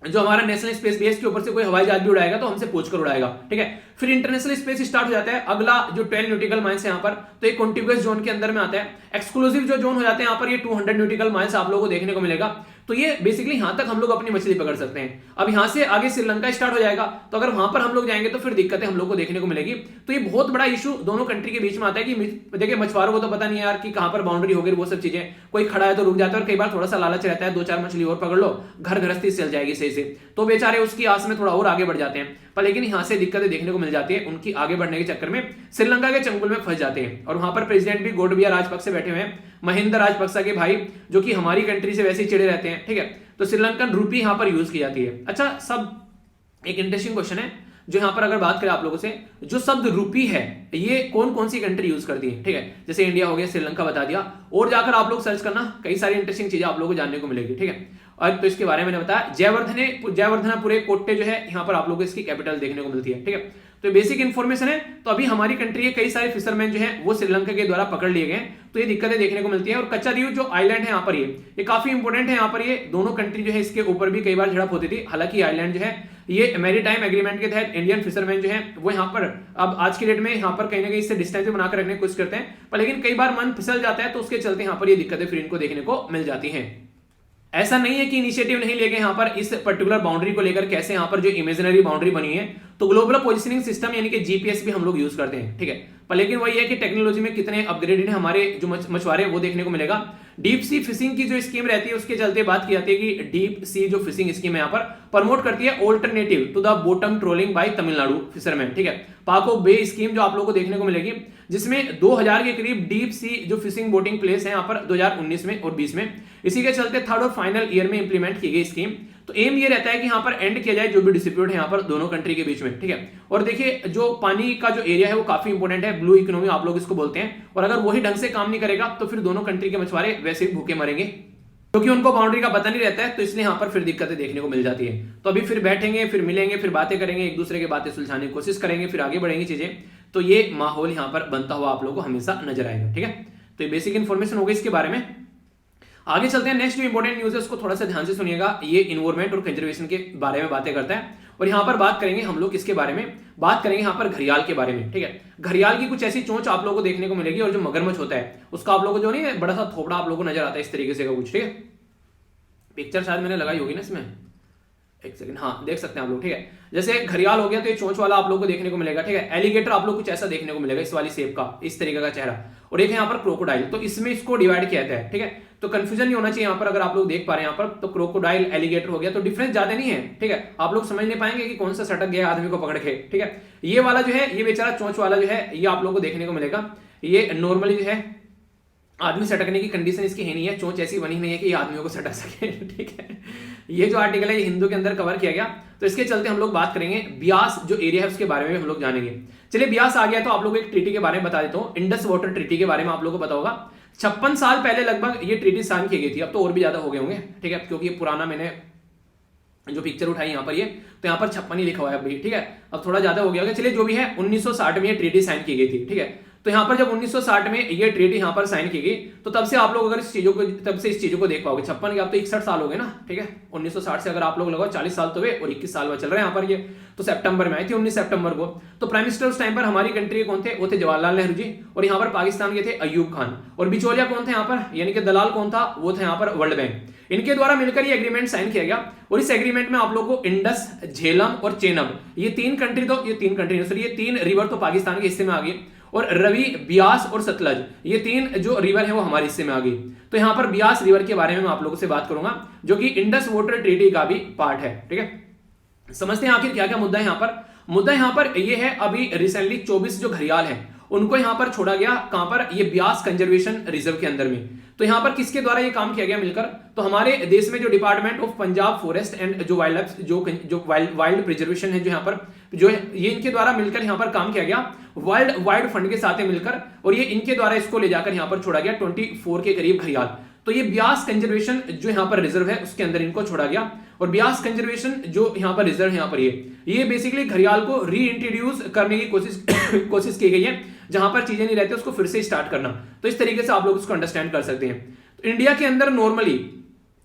जो हमारा नेशनल स्पेस बेस के ऊपर से कोई हवाई जहाज भी उड़ाएगा तो हमसे पूछकर उड़ाएगा, ठीक है। फिर इंटरनेशनल स्पेस स्टार्ट हो जाता है। अगला जो 12 न्यूटिकल माइल्स है यहाँ पर, तो एक कॉन्टिग्यूअस जोन के अंदर में आता है। एक्सक्लूसिव जो जोन हो जाते हैं यहाँ पर ये 200 न्यूटिकल माइल्स आप लोगों को देखने को मिलेगा। तो ये बेसिकली यहां तक हम लोग अपनी मछली पकड़ सकते हैं। अब यहां से आगे श्रीलंका स्टार्ट हो जाएगा, तो अगर वहां पर हम लोग जाएंगे तो फिर दिक्कतें हम लोग को देखने को मिलेगी। तो ये बहुत बड़ा इशू दोनों कंट्री के बीच में आता है कि देखिए मछुआरों को तो पता नहीं है यार कि कहां पर बाउंड्री हो गई, वो सब चीजें, कोई खड़ा है तो रुक जाता है, और कई बार थोड़ा सा लालच रहता है 2-4 मछली और पकड़ लो, घर गृहस्थी चल जाएगी सही से। तो बेचारे उसकी आस में थोड़ा और आगे बढ़ जाते हैं, पर लेकिन यहाँ से दिक्कतें देखने को मिल जाती है। उनकी आगे बढ़ने के चक्कर में श्रीलंका के चंगुल में फंस जाते हैं और वहां पर प्रेसिडेंट भी गोटबाया राजपक्से बैठे हुए हैं, महिंदा राजपक्सा के भाई, जो कि हमारी कंट्री से वैसे ही चिड़े रहते हैं, ठीक है। तो श्रीलंकन रूपी यहाँ पर यूज की जाती है। अच्छा, सब एक इंटरेस्टिंग क्वेश्चन है जो यहाँ पर अगर बात करें आप लोगों से, जो शब्द रूपी है ये कौन कौन सी कंट्री यूज करती है, ठीक है। जैसे इंडिया हो गया, श्रीलंका बता दिया, और जाकर आप लोग सर्च करना, कई सारी इंटरेस्टिंग चीजें आप लोगों को जानने को मिलेगी, ठीक है। और तो इसके बारे में मैंने बताया, जयवर्धनापुरे कोट्टे जो है यहाँ पर आप लोगों को इसकी कैपिटल देखने को मिलती है, ठीक है। तो बेसिक इन्फॉर्मेशन है। तो अभी हमारी कंट्री के कई सारे फिशरमैन जो है वो श्रीलंका के द्वारा पकड़ लिए गए, तो ये दिक्कतें देखने को मिलती है। और कच्चा द्वीप जो आइलैंड है यहाँ पर, ये काफी इंपॉर्टेंट है। यहाँ पर ये दोनों कंट्री जो है इसके ऊपर भी कई बार झड़प होती थी। हालांकि आइलैंड जो है ये मैरीटाइम एग्रीमेंट के तहत इंडियन फिशरमैन जो है वो यहाँ पर अब आज की डेट में यहाँ पर कहीं ना कहीं इससे डिस्टेंस बनाकर रखने की कोशिश करते हैं, पर लेकिन कई बार मन फिसल जाता है, तो उसके चलते यहाँ पर ये दिक्कतें फिर इनको देखने को मिल जाती हैं। ऐसा नहीं है कि इनिशिएटिव नहीं लेंगे यहाँ पर इस पर्टिकुलर बाउंड्री को लेकर, कैसे यहाँ पर जो इमेजिनरी बाउंड्री बनी है, तो ग्लोबल पोजिशनिंग सिस्टम यानी कि जीपीएस भी हम लोग यूज करते हैं, ठीक है। पर लेकिन वही है कि टेक्नोलॉजी में कितने अपग्रेडेड है हमारे जो मछुआरे, वो देखने को मिलेगा। डीप सी फिशिंग की जो स्कीम रहती है उसके चलते बात की जाती है कि डीप सी जो फिशिंग स्कीम यहाँ पर प्रमोट करती है alternative to the bottom trawling by Tamil Nadu fisherman, ठीक है। पाको बे स्कीम जो आप लोगों को देखने को मिलेगी, जिसमें 2000 के करीब डीप सी जो फिशिंग बोटिंग प्लेस है यहाँ पर 2019 में और 20 में। इसी के चलते थर्ड और फाइनल ईयर में इंप्लीमेंट की गई स्कीम। तो एम ये रहता है कि यहाँ पर एंड किया जाए जो भी डिस्प्यूट है यहाँ पर दोनों कंट्री के बीच में, ठीक है। और देखिए जो पानी का जो एरिया है वो काफी इंपॉर्टेंट है, ब्लू इकोनॉमी आप लोग इसको बोलते हैं। और अगर वही ढंग से काम नहीं करेगा तो फिर दोनों कंट्री के मछुआरे वैसे ही भूखे मरेंगे, क्योंकि उनको बाउंड्री का पता नहीं रहता है। तो इसलिए यहाँ पर फिर दिक्कतें देखने को मिल जाती है। तो अभी फिर बैठेंगे, फिर मिलेंगे, फिर बातें करेंगे, एक दूसरे की बातें सुलझाने की कोशिश करेंगे, फिर आगे बढ़ेंगे चीजें। तो ये माहौल यहाँ पर बनता हुआ आप लोगों को हमेशा नजर आएगा, ठीक है। तो ये बेसिक इन्फॉर्मेशन हो गई इसके बारे में। आगे चलते हैं, नेक्स्ट जो इंपॉर्टेंट न्यूज है उसको थोड़ा सा ध्यान से सुनिएगा। ये इन्वायरमेंट और कंजर्वेशन के बारे में बातें करता है, और यहाँ पर बात करेंगे हम लोग किसके बारे में, बात करेंगे यहाँ पर घड़ियाल के बारे में, ठीक है। घड़ियाल की कुछ ऐसी चोंच आप लोगों को देखने को मिलेगी, और जो मगरमच्छ होता है उसका आप लोगों को जो नहीं बड़ा सा थोपड़ा आप लोगों को नजर आता है इस तरीके से का कुछ, ठीक है। पिक्चर शायद मैंने लगाई होगी ना इसमें, एक सेकंड, हाँ देख सकते हैं आप लोग, ठीक है। जैसे घड़ियाल हो गया तो ये चोंच वाला आप लोग को देखने को मिलेगा, ठीक है। एलिगेटर आप लोग कुछ ऐसा देखने को मिलेगा, इस वाली शेप का, इस तरीके का चेहरा। और एक यहाँ पर क्रोकोडाइल, तो इसमें इसको डिवाइड किया जाता है, ठीक है। तो कंफ्यूजन नहीं होना चाहिए यहाँ पर, अगर आप लोग देख पा रहे हैं यहाँ पर, तो क्रोकोडाइल एलिगेटर हो गया, तो डिफरेंस ज्यादा नहीं है, ठीक है। आप लोग समझ नहीं पाएंगे कि कौन सा सटक गया आदमी को पकड़ के, ठीक है। ये वाला जो है, ये बेचारा चोंच वाला जो है, ये आप लोग को देखने को मिलेगा। ये नॉर्मली जो है आदमी सटकने की कंडीशन इसकी है नहीं है, चोंच ऐसी बनी नहीं है कि आदमियों को सटक सके, ठीक है। ये जो आर्टिकल है ये हिंदू के अंदर कवर किया गया, तो इसके चलते हम लोग बात करेंगे ब्यास जो एरिया है उसके बारे में हम लोग जानेंगे। चलिए ब्यास आ गया तो आप लोगों को एक ट्रीटी के बारे में बता देता हूँ। इंडस वाटर ट्रीटी के बारे में आप लोगों को पता होगा, 56 साल पहले लगभग ये ट्रीटी साइन की गई थी। अब तो और भी ज्यादा हो गए होंगे, ठीक है, क्योंकि ये पुराना मैंने जो पिक्चर उठाई यहाँ पर, ये तो यहाँ पर 56 ही लिखा हुआ है अभी, ठीक है। अब थोड़ा ज्यादा हो गया होगा, चलिए जो भी है 1960 में ये ट्रीटी साइन की गई थी, ठीक है। तो यहाँ पर जब 1960 में ये ट्रीटी यहाँ पर साइन की गई, तो तब से आप लोग अगर इस चीजों को देख पाओगे, 56 के आप तो 61 साल हो गए ना, ठीक है। 1960 से अगर आप लोग लगाओ 40 साल तो हुए, और 21 साल में चल रहे हैं यहाँ पर ये। तो सितंबर में आई थी, 19 सितंबर को। तो प्राइम मिनिस्टर उस टाइम पर हमारी कंट्री के कौन थे, वो थे जवाहरलाल नेहरू जी, और यहाँ पर पाकिस्तान के थे अयूब खान। और बिचौलिया कौन थे यहाँ पर, यानी कि दलाल कौन था, वो थे यहाँ पर वर्ल्ड बैंक। इनके द्वारा मिलकर ये एग्रीमेंट साइन किया गया, और इस एग्रीमेंट में आप लोग को इंडस, झेलम और चेनाब, ये तीन तीन रिवर तो पाकिस्तान के हिस्से में आ गई, और रवि, ब्यास और सतलज, ये तीन जो रिवर है वो हमारे हिस्से में आ गई। तो यहां पर ब्यास रिवर के बारे में मैं आप लोगों से बात करूंगा, जो कि इंडस वाटर ट्रीटी का भी पार्ट है, ठीक है। समझते हैं आखिर क्या क्या मुद्दा है यहाँ पर। मुद्दा यहाँ पर ये है, अभी रिसेंटली 24 जो घड़ियाल हैं उनको यहाँ पर छोड़ा गया, कहां पर, ये ब्यास कंजर्वेशन रिजर्व के अंदर में। तो यहाँ पर किसके द्वारा ये काम किया गया मिलकर, तो हमारे देश में जो department of Punjab forest and जो वाइल्ड लाइफ जो वाइल्ड प्रिजर्वेशन है, जो यहाँ पर जो ये इनके द्वारा मिलकर यहाँ पर काम किया गया, वर्ल्ड वाइड फंड के साथ मिलकर, और ये इनके द्वारा इसको ले जाकर यहाँ पर छोड़ा गया 24 के करीब घड़ियाल। तो ये ब्यास कंजर्वेशन जो यहाँ पर रिजर्व है उसके अंदर इनको छोड़ा गया, और ब्यास कंजर्वेशन जो यहाँ पर रिजर्व है, यहाँ पर ये बेसिकली घड़ियाल को री इंट्रोड्यूस करने की कोशिश की गई है, जहां पर चीजें नहीं रहती उसको फिर से स्टार्ट करना। तो इस तरीके से आप लोग उसको अंडरस्टैंड कर सकते हैं। तो इंडिया के अंदर नॉर्मली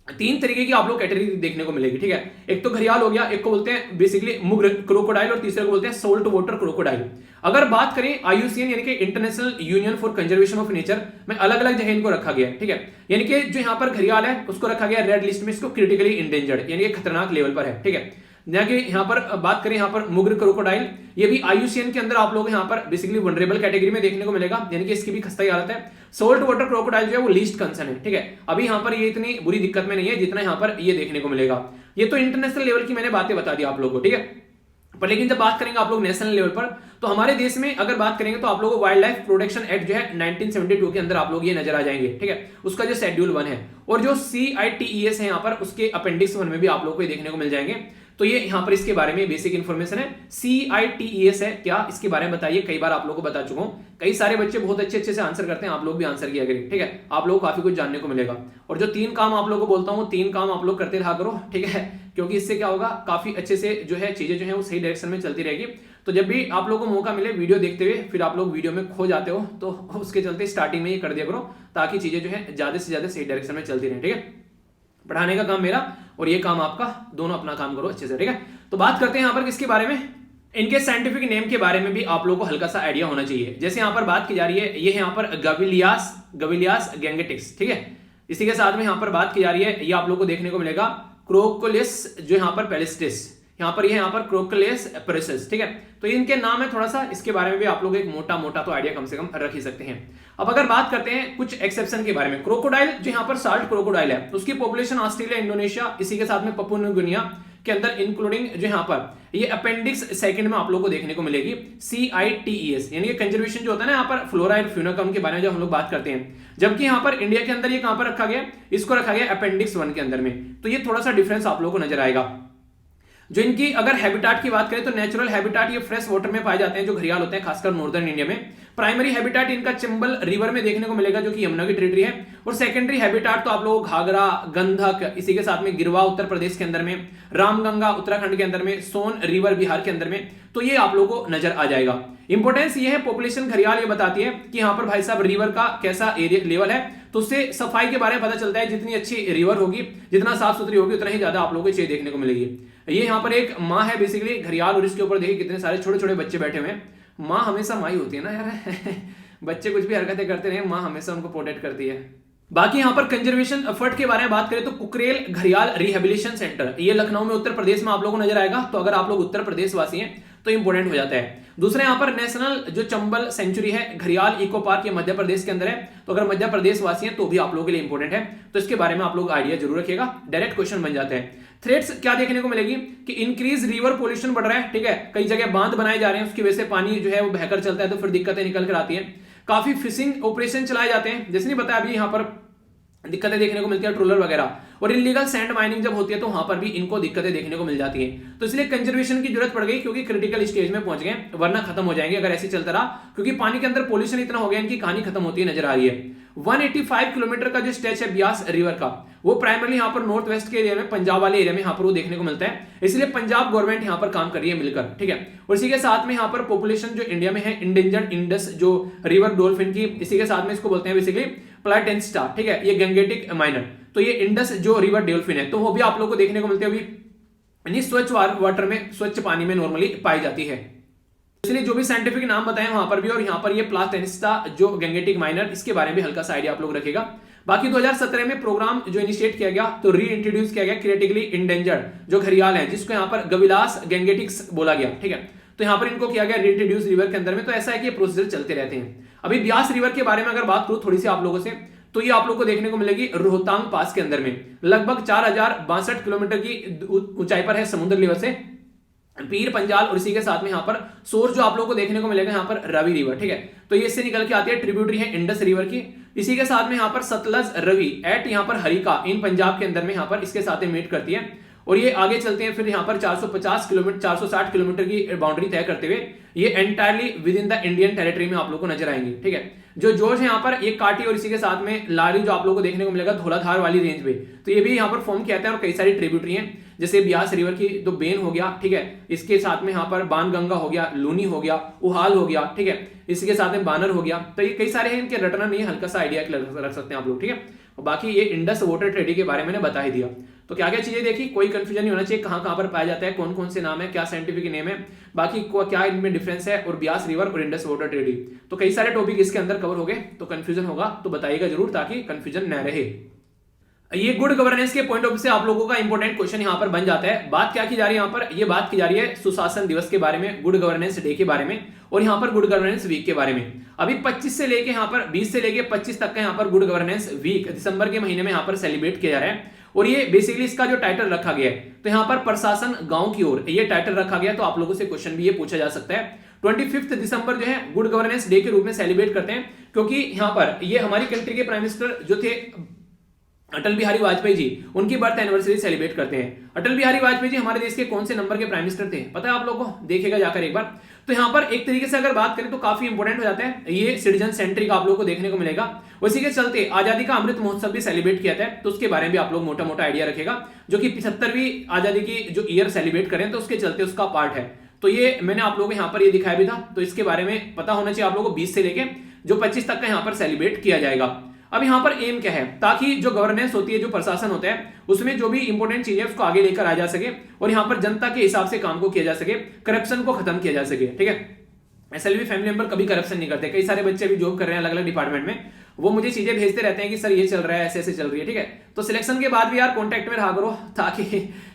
3 तरीके की आप लोग कैटेगरी देखने को मिलेगी, ठीक है। एक तो घड़ियाल हो गया, एक को बोलते हैं बेसिकली मुग्र क्रोकोडाइल, और तीसरे को बोलते हैं सोल्ट वाटर क्रोकोडाइल। अगर बात करें IUCN यानी कि international union for conservation of nature में, अलग अलग जगह इनको रखा गया है, ठीक है। यानी कि जो यहाँ पर घड़ियाल है उसको रखा गया रेड लिस्ट में, इसको क्रिटिकली इंडेंजर्ड यानी कि खतरनाक लेवल पर है, ठीक है। यहाँ के यहाँ पर बात करें यहाँ पर मुग्र क्रोकोडाइल, ये भी आईयूसीएन के अंदर आप लोग यहाँ पर बेसिकली वनरेबल कैटेगरी में देखने को मिलेगा, यानी कि इसकी भी खस्ता हालत है। सोल्ट वाटर क्रोकोडाइल जो है वो लीस्ट कंसर्न है, ठीक है, अभी यहाँ पर ये इतनी बुरी दिक्कत में नहीं है जितना यहाँ पर ये देखने को मिलेगा। ये तो इंटरनेशनल लेवल की मैंने बातें बता दी आप लोगों को, ठीक है। पर लेकिन जब बात करेंगे आप लोग नेशनल लेवल पर, तो हमारे देश में अगर बात करेंगे तो आप लोगों को वाइल्ड लाइफ प्रोटेक्शन एक्ट जो है 1972 के अंदर आप लोग ये नजर आ जाएंगे, ठीक है, उसका जो शेड्यूल 1 है और जो CITES है यहाँ पर उसके अपेंडिक्स 1 में भी आप लोग को देखने को मिल जाएंगे। तो ये यहाँ पर इसके बारे में बेसिक इन्फॉर्मेशन है। CITES है क्या, इसके बारे में बताइए, कई बार आप लोगों को बता चुका हूं, कई सारे बच्चे बहुत अच्छे से आंसर करते हैं, आप लोग भी आंसर किया करें, ठीक है, आप लोगों को काफी कुछ जानने को मिलेगा। और जो 3 काम आप लोगों को बोलता हूं 3 काम आप लोग करते रहा करो, ठीक है, क्योंकि इससे क्या होगा, काफी अच्छे से जो है चीजें जो है वो सही डायरेक्शन में चलती रहेगी। तो जब भी आप लोगों को मौका मिले वीडियो देखते हुए, फिर आप लोग वीडियो में खो जाते हो तो उसके चलते स्टार्टिंग में ये कर दिया करो, ताकि चीजें जो है ज्यादा से ज्यादा सही डायरेक्शन में चलती रहे, ठीक है। पढ़ाने का काम मेरा और ये काम आपका, दोनों अपना काम करो अच्छे से, ठीक है। तो बात करते हैं यहाँ पर किसके बारे में, इनके साइंटिफिक नेम के बारे में भी आप लोगों को हल्का सा आइडिया होना चाहिए। जैसे यहाँ पर बात की जा रही है, ये यहाँ पर गविलियास गैंगेटिक्स, ठीक है। इसी के साथ में यहाँ पर बात की जा रही है, ये आप लोगों को देखने को मिलेगा क्रोकोलिस जो यहाँ पर पेलिस्टिस, यहाँ पर ये यहाँ पर क्रोकोलिस पेरिसेस, ठीक है। तो इनके नाम है, थोड़ा सा इसके बारे में भी आप लोग एक मोटा तो आइडिया कम से कम रख ही सकते हैं। अब अगर बात करते हैं कुछ एक्सेप्शन के बारे में, क्रोकोडाइल जो यहाँ पर साल्ट क्रोकोडाइल है, उसकी पॉपुलेशन ऑस्ट्रेलिया, इंडोनेशिया, इसी के साथ में पपुआ न्यू गिनिया के अंदर इंक्लूडिंग जो यहाँ पर ये अपेंडिक्स 2 में आप लोगों को देखने को मिलेगी। CITES यानी कि कंजर्वेशन जो होता है ना यहाँ पर फ्लोरा एंड फ्यूना का, उनके बारे में जब हम लोग बात करते हैं, जबकि यहाँ पर इंडिया के अंदर ये कहां पर रखा गया, इसको रखा गया अपेंडिक्स 1 के अंदर में। तो ये थोड़ा सा डिफरेंस आप लोगों को नजर आएगा। जो इनकी अगर हैबिटाट की बात करें तो नेचुरल हैबिटाट ये फ्रेश वाटर में पाए जाते हैं, जो घड़ियाल होते हैं खासकर नॉर्दर्न इंडिया में। प्राइमरी हैबिटाट इनका चंबल रिवर में देखने को मिलेगा, जो कि यमुना की टेरिटरी है। और सेकेंडरी हैबिटाट तो आप लोगों को घाघरा, गंधक, इसी के साथ में गिरवा उत्तर प्रदेश के अंदर में, रामगंगा उत्तराखंड के अंदर में, सोन रिवर बिहार के अंदर में, तो ये आप लोगों को नजर आ जाएगा। इंपोर्टेंस ये है, पॉपुलेशन घड़ियाल ये बताती है कि यहाँ पर भाई साहब रिवर का कैसा एरिया लेवल है, तो उससे सफाई के बारे में पता चलता है। जितनी अच्छी रिवर होगी, जितना साफ सुथरी होगी, उतना ही ज्यादा आप लोगों को चीज देखने को मिलेगी। ये यहाँ पर एक माँ है बेसिकली घड़ियाल, और इसके ऊपर देखिए कितने सारे छोटे छोटे बच्चे बैठे हुए हैं। माँ हमेशा माँ ही होती है ना यार बच्चे कुछ भी हरकतें करते रहे, माँ हमेशा उनको प्रोटेक्ट करती है। बाकी यहाँ पर कंजर्वेशन एफर्ट के बारे में बात करें तो कुकरेल घड़ियाल रिहेबिलिटेशन सेंटर, ये लखनऊ में उत्तर प्रदेश में आप लोगों को नजर आएगा। तो अगर आप लोग उत्तर प्रदेश वासी हैं तो इंपोर्टेंट हो जाता है। दूसरा यहाँ पर नेशनल जो चंबल सेंचुरी है, घड़ियाल इको पार्क, ये मध्य प्रदेश के अंदर है। तो अगर मध्य प्रदेश वासी हैं तो भी आप लोगों के लिए इंपोर्टेंट है, तो इसके बारे में आप लोग आइडिया जरूर रखिएगा, डायरेक्ट क्वेश्चन बन जाते हैं। थ्रेट्स क्या देखने को मिलेगी कि इंक्रीज रिवर पोल्यूशन बढ़ रहा है, ठीक है, कई जगह बांध बनाए जा रहे हैं, उसकी वजह से पानी जो है वो बहकर चलता है, तो फिर दिक्कतें निकल कर आती हैं। काफी फिशिंग ऑपरेशन चलाए जाते हैं, जैसे नहीं बताया अभी, यहाँ पर दिक्कतें देखने को मिलती है, ट्रोलर वगैरह। और इलीगल सैंड माइनिंग जब होती है तो वहां पर भी इनको दिक्कतें देखने को मिल जाती है। तो इसलिए कंजर्वेशन की जरूरत पड़ गई, क्योंकि क्रिटिकल स्टेज में पहुंच गए, वरना खत्म हो जाएंगे अगर ऐसे चलता रहा, क्योंकि पानी के अंदर पोल्यूशन इतना हो गया, इनकी कहानी खत्म होती है नजर आ रही है। 185 किलोमीटर का जो स्ट्रेच है ब्यास रिवर का, वो प्राइमरली यहाँ पर नॉर्थ वेस्ट के एरिया में, पंजाब वाले एरिया में यहाँ पर वो देखने को मिलता है। इसलिए पंजाब गवर्नमेंट यहाँ पर काम कर रही है मिलकर, ठीक है। और इसी के साथ में यहाँ पर पॉपुलेशन जो इंडिया में है, इंडेंजर्ड इंडस जो रिवर डॉल्फिन की, इसी के साथ में इसको बोलते हैं बेसिकली प्लाटेंस्टा, ठीक है, ये गैंगेटिक माइनर। तो ये इंडस जो रिवर डॉल्फिन है, तो वो भी आप लोग को देखने को मिलते हैं, अभी स्वच्छ वाटर में, स्वच्छ पानी में नॉर्मली पाई जाती है। इसलिए जो भी साइंटिफिक नाम बताए वहां पर भी, और यहाँ पर ये प्लाटेंस्टा जो गैंगेटिक माइनर, इसके बारे में भी हल्का सा आइडिया आप लोग रखेगा। बाकी 2017 में प्रोग्राम जो इनिशिएट किया गया, तो री इंट्रोड्यूस किया गया क्रिटिकली इंडेंजर्ड जो घड़ियाल है, जिसको यहाँ पर गविलास गैंगेटिक्स बोला गया, ठीक है। तो यहाँ पर इनको किया गया री इंट्रोड्यूस रिवर के अंदर में। तो ऐसा है कि प्रोसीजर चलते रहते हैं। अभी ब्यास रिवर के बारे में अगर बात करूं थोड़ी सी आप लोगों से, तो ये आप लोग को देखने को मिलेगी रोहतांग पास के अंदर में, लगभग 4062 किलोमीटर की ऊंचाई पर है समुद्र लेवल से, पीर पंजाल। और इसी के साथ में यहाँ पर सोर्स जो आप लोगों को देखने को मिलेगा यहाँ पर रवि रिवर, ठीक है। तो ये इससे निकल के आती है, ट्रिब्यूटरी है इंडस रिवर की। इसी के साथ में यहाँ पर सतलज रवि एट यहाँ पर हरिका इन पंजाब के अंदर में यहाँ पर इसके साथ में मीट करती है। और ये आगे चलते हैं, फिर यहाँ पर 450 किलोमीटर 460 किलोमीटर की बाउंड्री तय करते हुए ये entirely with in the Indian territory में आप लोग को नजर आएंगे, ठीक है। जो जोज है यहाँ पर ये काटी, और इसी के साथ में लारी जो आप लोगों को देखने को मिलेगा धौलाधार वाली रेंज में, तो ये भी यहाँ पर फॉर्म किया जाता है। और कई सारी ट्रिब्यूटरी हैं, जैसे ब्यास रिवर की तो बेन हो गया, ठीक है, इसके साथ में यहाँ पर बाणगंगा हो गया, लूनी हो गया, उहाल हो गया, ठीक है, इसके साथ में बानर हो गया। तो ये कई सारे हैं, इनके रटना नहीं, हल्का सा आइडिया रख सकते हैं आप लोग, ठीक है। बाकी ये इंडस वाटर ट्रेडी के बारे में मैंने बता ही दिया। तो क्या क्या चीजें देखी, कोई कंफ्यूजन नहीं होना चाहिए, कहां कहां पर पाया जाता है, कौन कौन से नाम है, क्या साइंटिफिक नेम है, बाकी क्या इनमें डिफरेंस है, और ब्यास रिवर और इंडस वाटर ट्रेडी। तो कई सारे टॉपिक इसके अंदर कवर हो गए, तो कंफ्यूजन होगा तो बताइएगा जरूर, ताकि कंफ्यूजन न रहे। ये गुड गवर्नेंस के पॉइंट ऑफ व्यू से आप लोगों का इंपॉर्टेंट क्वेश्चन यहां पर बन जाता है। बात क्या की जा रही है यहां पर, ये बात की जा रही है सुशासन दिवस के बारे में, गुड गवर्नेंस डे के बारे में, और यहां पर गुड गवर्नेंस वीक के बारे में। अभी 25 से लेके यहां पर 20 से लेके 25 तक का यहां पर गुड गवर्नेंस वीक दिसंबर के महीने में यहां पर सेलिब्रेट किया जा रहा है। और ये बेसिकली इसका जो टाइटल रखा गया है, तो यहां पर प्रशासन गांव की ओर ये टाइटल रखा गया। तो आप लोगों से क्वेश्चन भी ये पूछा जा सकता है। 25 दिसंबर जो है गुड गवर्नेंस डे के रूप में सेलिब्रेट करते हैं, क्योंकि यहां पर ये हमारी कंट्री के प्राइम मिनिस्टर जो थे अटल बिहारी वाजपेयी जी, उनकी बर्थ एनिवर्सरी सेलिब्रेट करते हैं। अटल बिहारी वाजपेयी जी हमारे देश के कौन से नंबर के प्राइम मिनिस्टर थे, पता है आप लोगों को, देखेगा जाकर एक बार। तो यहां पर एक तरीके से अगर बात करें तो काफी इंपॉर्टेंट हो जाता है, ये सिटीजन सेंट्रिक आप लोगों को देखने को मिलेगा। उसी के चलते आजादी का अमृत महोत्सव भी सेलिब्रेट किया था, तो उसके बारे में भी आप लोग मोटा मोटा आइडिया रखेगा, जो कि 75वीं आजादी की जो ईयर सेलिब्रेट करें तो उसके चलते उसका पार्ट है। तो ये मैंने आप लोगों को यहाँ पर ये दिखाया भी था, तो इसके बारे में पता होना चाहिए आप लोगों को। 20 से लेके जो 25 तक का यहाँ पर सेलिब्रेट किया जाएगा। अब यहाँ पर एम क्या है, ताकि जो गवर्नेंस होती है, जो प्रशासन होता है, उसमें जो भी इंपॉर्टेंट चीजें उसको आगे लेकर आ जा सके और यहाँ पर जनता के हिसाब से काम को किया जा सके, करप्शन को खत्म किया जा सके। ठीक है, एसएलवी फैमिली मेंबर कभी करप्शन नहीं करते। कई सारे बच्चे भी जॉब कर रहे हैं अलग अलग डिपार्टमेंट में, वो मुझे चीजें भेजते रहते हैं कि सर ये चल रहा है, ऐसे ऐसे चल रही है। ठीक है, तो सिलेक्शन के बाद भी यार कॉन्टेक्ट में रहा करो, ताकि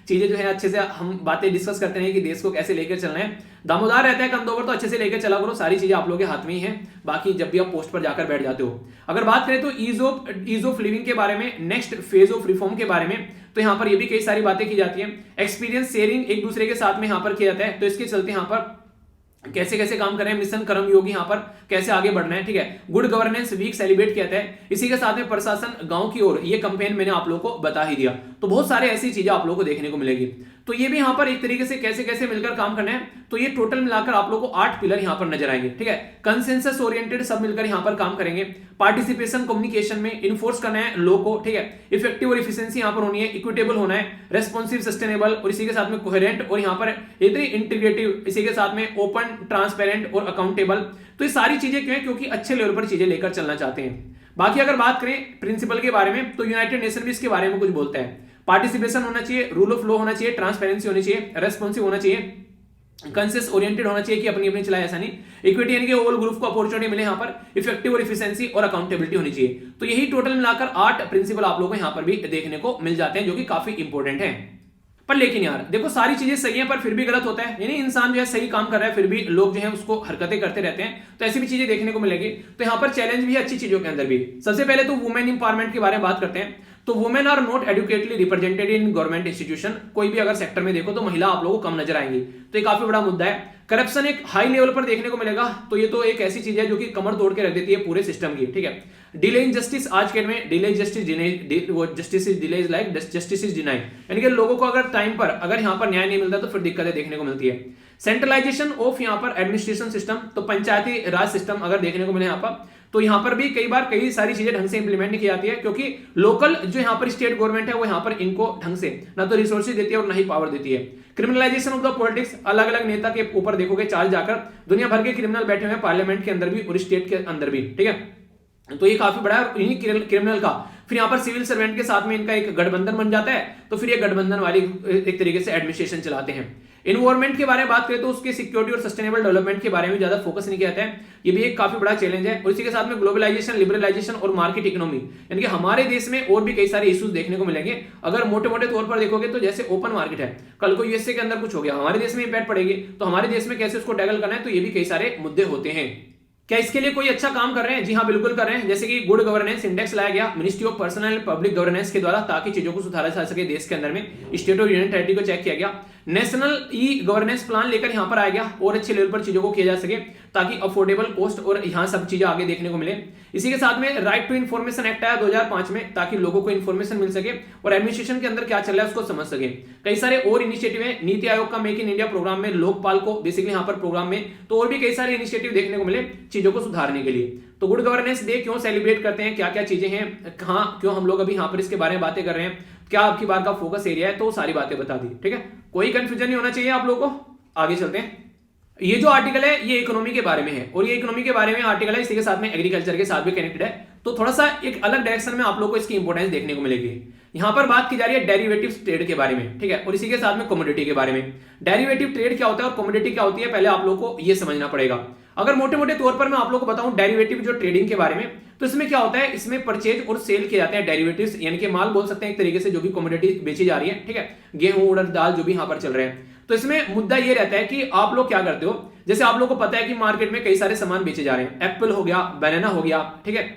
चीजें जो है अच्छे से हम बातें डिस्कस करते हैं कि देश को कैसे लेकर चलना है। दामोदार रहता है कंदोवर, तो अच्छे से लेकर चला करो, सारी चीजें आप लोगों के हाथ में ही है। बाकी जब भी आप पोस्ट पर जाकर बैठ जाते हो। अगर बात करें तो ईज ऑफ लिविंग के बारे में, नेक्स्ट फेज ऑफ रिफॉर्म के बारे में, तो यहाँ पर ये भी कई सारी बातें की जाती है। एक्सपीरियंस शेयरिंग एक दूसरे के साथ में यहाँ पर किया जाता है, तो इसके चलते यहाँ पर कैसे कैसे काम कर रहे हैं, मिशन कर्मयोगी यहाँ पर कैसे आगे बढ़ना है। ठीक है, गुड गवर्नेंस वीक सेलिब्रेट किया है। इसी के साथ में प्रशासन गांव की ओर, ये कैंपेन मैंने आप लोगों को बता ही दिया। तो बहुत सारे ऐसी चीजें आप लोगों को देखने को मिलेगी। तो ये भी यहाँ पर एक तरीके से कैसे कैसे मिलकर काम करना है, तो ये टोटल मिलाकर आप लोगों को 8 पिलर यहाँ पर नजर आएंगे। ठीक है, कंसेंसस ओरिएंटेड सब मिलकर यहाँ पर काम करेंगे। पार्टिसिपेशन कम्युनिकेशन में इन्फोर्स करना है लॉ को। ठीक है, इफेक्टिव और इफिशिएंसी यहाँ पर होनी है, इक्विटेबल होना है, रेस्पॉन्सिव सस्टेनेबल, और इसी के साथ में कोहेरेंट, और यहाँ पर इंटीग्रेटिव, इसी के साथ में ओपन, ट्रांसपेरेंट और अकाउंटेबल। तो ये सारी चीजें क्यों है, क्योंकि अच्छे लेवल पर चीजें लेकर चलना चाहते हैं। बाकी अगर बात करें प्रिंसिपल के बारे में, तो यूनाइटेड नेशन भी इसके बारे में कुछ बोलता है। पार्टिसिपेशन होना चाहिए, रूल ऑफ लॉ होना चाहिए, ट्रांसपेरेंसी होनी चाहिए, रेस्पॉन्सिव होना चाहिए, कंसेस ओरिएंटेड होना चाहिए कि अपनी अपनी चलाए ऐसा नहीं, इक्विटी यानी कि ऑल ग्रुप को अपॉर्चुनिटी मिले यहाँ पर, इफेक्टिव और इफिशिएंसी और अकाउंटेबिलिटी होनी चाहिए। तो यही टोटल मिलाकर 8 प्रिंसिपल आप लोगों को यहाँ पर भी देखने को मिल जाते हैं, जो कि काफी इंपॉर्टेंट है। पर लेकिन यार देखो, सारी चीजें सही हैं पर फिर भी गलत होता है, यानी इंसान जो है सही काम कर रहा है फिर भी लोग जो है उसको हरकतें करते रहते हैं, तो ऐसी भी चीजें देखने को मिलेगी। तो यहाँ पर चैलेंज भी है अच्छी चीजों के अंदर भी। सबसे पहले तो वुमेन इंपावरमेंट के बारे में बात करते हैं। तो women are not adequately represented in government institution, कोई भी अगर सेक्टर में देखो तो महिला आप लोगों को कम नजर आएंगी, तो ये काफी बड़ा मुद्दा है। करप्शन एक हाई लेवल पर देखने को मिलेगा, तो ये तो एक ऐसी चीज है जो कि कमर तोड़ के रख देती है पूरे सिस्टम की। ठीक है, डिले इन जस्टिस, आज के में delay justice justice is delay is like justice is denied, यानी कि लोगों को अगर टाइम पर अगर यहाँ पर न्याय नहीं मिलता तो फिर दिक्कतें देखने को मिलती है। सेंट्रलाइजेशन ऑफ यहाँ पर एडमिनिस्ट्रेशन सिस्टम, तो पंचायती राज सिस्टम अगर देखने को मिले यहाँ पर, तो यहाँ पर भी कई बार कई सारी चीजें ढंग से इंप्लीमेंट नहीं की जाती है, क्योंकि लोकल जो यहाँ पर स्टेट गवर्नमेंट है वो यहाँ पर इनको ढंग से ना तो रिसोर्सेज देती है और ना ही पावर देती है। क्रिमिनलाइजेशन ऑफ द पॉलिटिक्स, अलग अलग नेता के ऊपर देखोगे चार्ज जाकर दुनिया भर के क्रिमिनल बैठे हुए हैं पार्लियामेंट के अंदर भी और स्टेट के अंदर भी। ठीक है, तो ये काफी बड़ा है इन्हीं क्रिमिनल का। फिर यहाँ पर सिविल सर्वेंट के साथ में इनका एक गठबंधन बन जाता है, तो फिर ये गठबंधन वाली एक तरीके से एडमिनिस्ट्रेशन चलाते हैं। इन्वायरमेंट के बारे में बात करें तो उसके सिक्योरिटी और सस्टेनेबल डेवलपमेंट के बारे में ज्यादा फोकस नहीं किया जाता है, ये भी एक काफी बड़ा चैलेंज है। और इसी के साथ में ग्लोबलाइजेशन, लिबरलाइजेशन और मार्केट इकोनॉमी, यानी कि हमारे देश में और भी कई सारे इश्यूज देखने को मिलेंगे। अगर मोटे मोटे तौर पर देखोगे तो जैसे ओपन मार्केट है, कल को यूएसए के अंदर कुछ हो गया, हमारे देश में इंपैक्ट पड़ेगी, तो हमारे देश में कैसे उसको टैकल करना है, तो ये भी कई सारे मुद्दे होते हैं। क्या इसके लिए कोई अच्छा काम कर रहे हैं? जी हाँ, बिल्कुल कर रहे हैं। जैसे कि गुड गवर्नेंस इंडेक्स लाया गया ministry of personal and public governance के द्वारा, ताकि चीजों को सुधारा जा सके देश के अंदर में। स्टेट और यूनियन टेरिटरी को चेक किया गया। नेशनल ई गवर्नेंस प्लान लेकर यहाँ पर आया गया और अच्छे लेवल पर चीजों को किया जा सके, ताकि अफोर्डेबल कॉस्ट और यहाँ सब चीजें आगे देखने को मिले। इसी के साथ में राइट टू इन्फॉर्मेशन एक्ट आया 2005 में, ताकि लोगों को इन्फॉर्मेशन मिल सके और एडमिनिस्ट्रेशन के अंदर क्या चल रहा है उसको समझ सके। कई सारे और इनिशिएटिव है, नीति आयोग का मेक इन इंडिया प्रोग्राम में, लोकपाल को बेसिकली यहाँ पर प्रोग्राम में, तो और भी कई सारे इनिशिएटिव देखने को मिले चीजों को सुधारने के लिए। तो गुड गवर्नेंस डे क्यों सेलिब्रेट करते हैं, क्या क्या चीजें हैं, कहाँ क्यों हम लोग अभी यहाँ पर इसके बारे में बातें कर रहे हैं, क्या आपकी बार का फोकस एरिया है, तो सारी बातें बता दी। ठीक है, कोई कंफ्यूजन नहीं होना चाहिए आप लोगों को। आगे चलते हैं। ये जो आर्टिकल है ये इकोनॉमी के बारे में है, और ये इकोनॉमी के बारे में आर्टिकल है, इसी के साथ में एग्रीकल्चर के साथ भी कनेक्टेड है, तो थोड़ा सा एक अलग डायरेक्शन में आप लोगों को इसकी इंपॉर्टेंस देखने को मिलेगी। यहां पर बात की जा रही है डेरिवेटिव ट्रेड के बारे में, ठीक है, और इसी के साथ में कमोडिटी के बारे में। डेरिवेटिव ट्रेड क्या होता है और कमोडिटी क्या होती है, पहले आप लोगों को यह समझना पड़ेगा। अगर मोटे मोटे तौर पर मैं आप लोगों को बताऊं डेरिवेटिव जो ट्रेडिंग के बारे में, तो इसमें क्या होता है, इसमें परचेज और सेल किए जाते हैं डेरिवेटिव्स, यानी कि माल बोल सकते हैं एक तरीके से, जो भी कमोडिटी बेची जा रही है, ठीक है, गेहूं उड़द दाल जो भी यहां पर चल रहे हैं। तो इसमें मुद्दा ये रहता है कि आप लोग क्या करते हो, जैसे आप लोग को पता है कि मार्केट में कई सारे सामान बेचे जा रहे हैं, एप्पल हो गया, बनाना हो गया, ठीक है,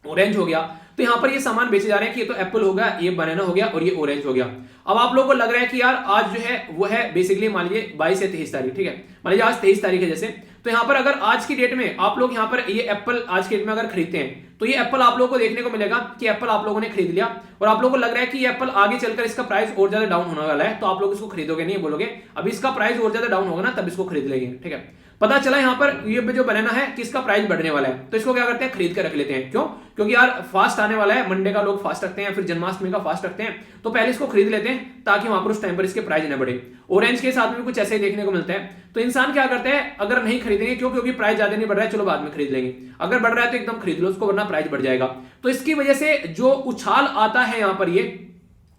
ऑरेंज हो गया, तो यहां पर ये सामान बेचे जा रहे हैं कि ये तो एप्पल हो गया, ये बनाना हो गया और ये ऑरेंज हो गया। अब आप लोगों को लग रहा है कि यार आज जो है वो है बेसिकली मान लीजिए 22 या 23 तारीख, ठीक है, मान लीजिए आज 23 तारीख है जैसे, तो यहां पर अगर आज की डेट में आप लोग यहां पर ये एप्पल आज की डेट में अगर खरीदते हैं, तो ये एप्पल आप लोगों को देखने को मिलेगा कि एप्पल आप लोगों ने खरीद लिया और आप लोगों को लग रहा है कि ये एप्पल आगे चलकर इसका प्राइस और ज्यादा डाउन होने वाला है, तो आप लोग इसको खरीदोगे नहीं, बोलोगे अभी इसका प्राइस और ज्यादा डाउन होगा ना तब इसको खरीद लेंगे, ठीक है। पता चला यहां पर ये जो बनाना है कि इसका प्राइस बढ़ने वाला है, तो इसको क्या करते हैं, खरीद कर रख लेते हैं। क्यों? क्योंकि यार फास्ट आने वाला है, मंडे का लोग फास्ट रखते हैं, फिर जन्माष्टमी का फास्ट रखते हैं, तो पहले इसको खरीद लेते हैं ताकि वहां पर उस टाइम पर इसके प्राइस न बढ़े। ऑरेंज के साथ में भी कुछ ऐसे ही देखने को मिलता है। तो इंसान क्या करते हैं, अगर नहीं खरीदेंगे क्यों, क्योंकि प्राइस ज्यादा नहीं बढ़ रहा है, चलो बाद में खरीद लेंगे, अगर बढ़ रहा है तो एकदम खरीद लो उसको, वरना प्राइस बढ़ जाएगा। तो इसकी वजह से जो उछाल आता है यहां पर ये